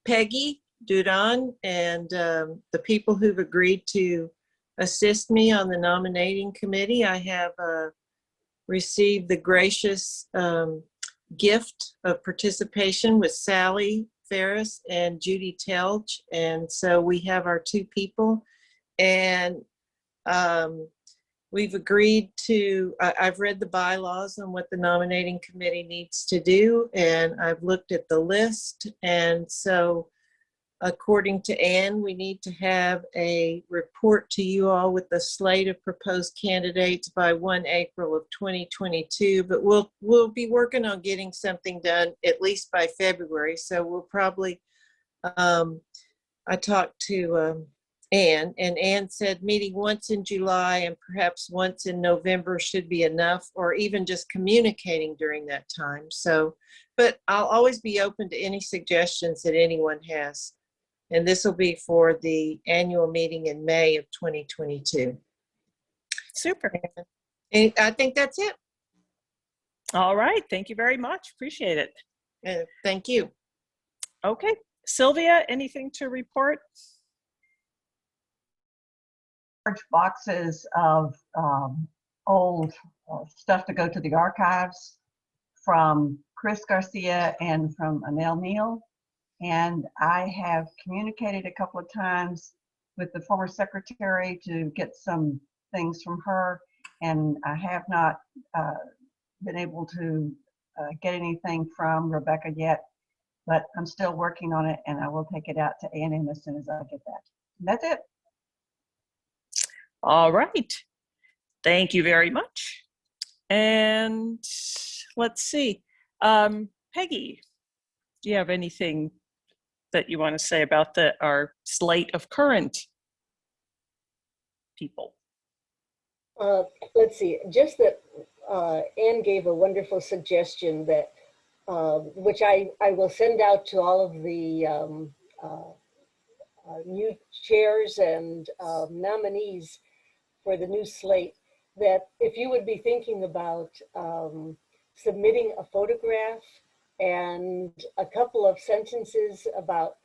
Peggy Dudon and the people who've agreed to assist me on the nominating committee. I have received the gracious gift of participation with Sally Ferris and Judy Telch. And so we have our two people. And we've agreed to, I've read the bylaws on what the nominating committee needs to do, and I've looked at the list. And so according to Anne, we need to have a report to you all with the slate of proposed candidates by 1 April of 2022, but we'll be working on getting something done at least by February. So we'll probably, I talked to Anne, and Anne said meeting once in July and perhaps once in November should be enough, or even just communicating during that time. So, but I'll always be open to any suggestions that anyone has. And this will be for the annual meeting in May of 2022. Super. And I think that's it. All right. Thank you very much. Appreciate it. Thank you. Okay. Sylvia, anything to report? Large boxes of old stuff to go to the archives from Chris Garcia and from Anel Neal. And I have communicated a couple of times with the former secretary to get some things from her, and I have not been able to get anything from Rebecca yet, but I'm still working on it, and I will take it out to Ann as soon as I get that. And that's it. All right. Thank you very much. And let's see. Peggy, do you have anything that you want to say about our slate of current people? Let's see, just that Anne gave a wonderful suggestion that, which I will send out to all of the new chairs and nominees for the new slate, that if you would be thinking about submitting a photograph and a couple of sentences about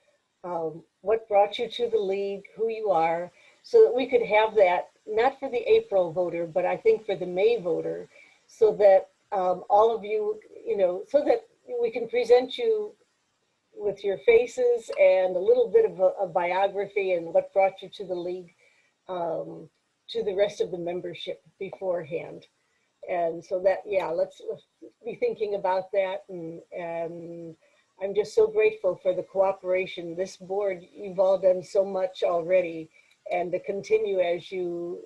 what brought you to the league, who you are, so that we could have that, not for the April voter, but I think for the May voter, so that all of you, so that we can present you with your faces and a little bit of a biography and what brought you to the league to the rest of the membership beforehand. And so that, yeah, let's be thinking about that. And I'm just so grateful for the cooperation. This board, you've all done so much already, and to continue as you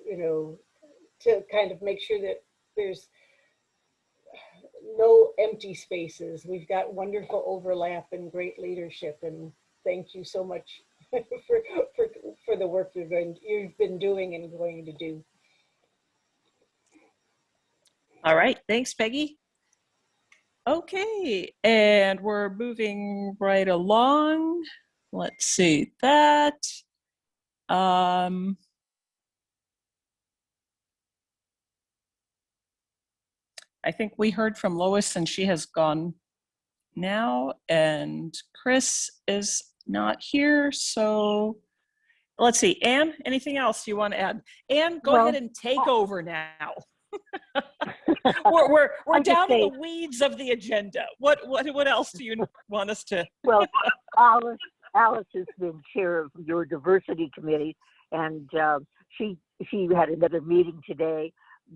to kind of make sure that there's no empty spaces. We've got wonderful overlap and great leadership, and thank you so much for the work you've been doing and going to do. All right, thanks, Peggy. Okay, and we're moving right along. Let's see that. I think we heard from Lois and she has gone now, and Chris is not here. So let's see, Anne, anything else you want to add? Anne, go ahead and take over now. we're down in the weeds of the agenda. What else do you want us to? Well, Alice has been chair of your diversity committee, and she had another meeting today,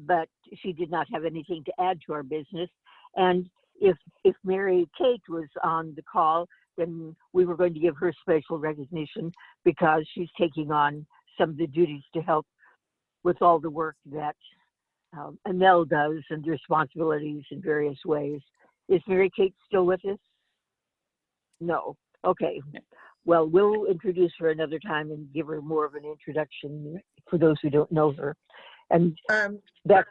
but she did not have anything to add to our business. And if Mary Kate was on the call, then we were going to give her special recognition because she's taking on some of the duties to help with all the work that Anel does and the responsibilities in various ways. Is Mary Kate still with us? No. Okay. Well, we'll introduce her another time and give her more of an introduction for those who don't know her. And go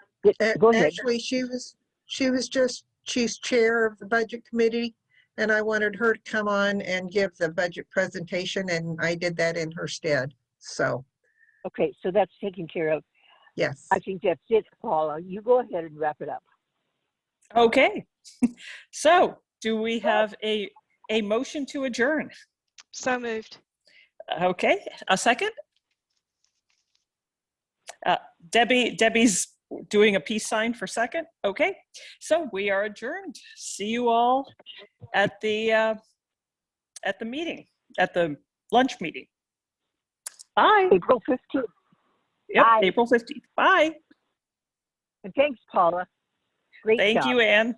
ahead. Actually, she's chair of the budget committee, and I wanted her to come on and give the budget presentation, and I did that in her stead. So. Okay, so that's taken care of. Yes. I think that's it, Paula. You go ahead and wrap it up. Okay. So do we have a motion to adjourn? So moved. Okay, a second? Debbie's doing a peace sign for second. Okay, so we are adjourned. See you all at the meeting, at the lunch meeting. Bye. April 15th. Yep, Bye. April 15th. Bye. And thanks, Paula. Great Thank job. you, Anne.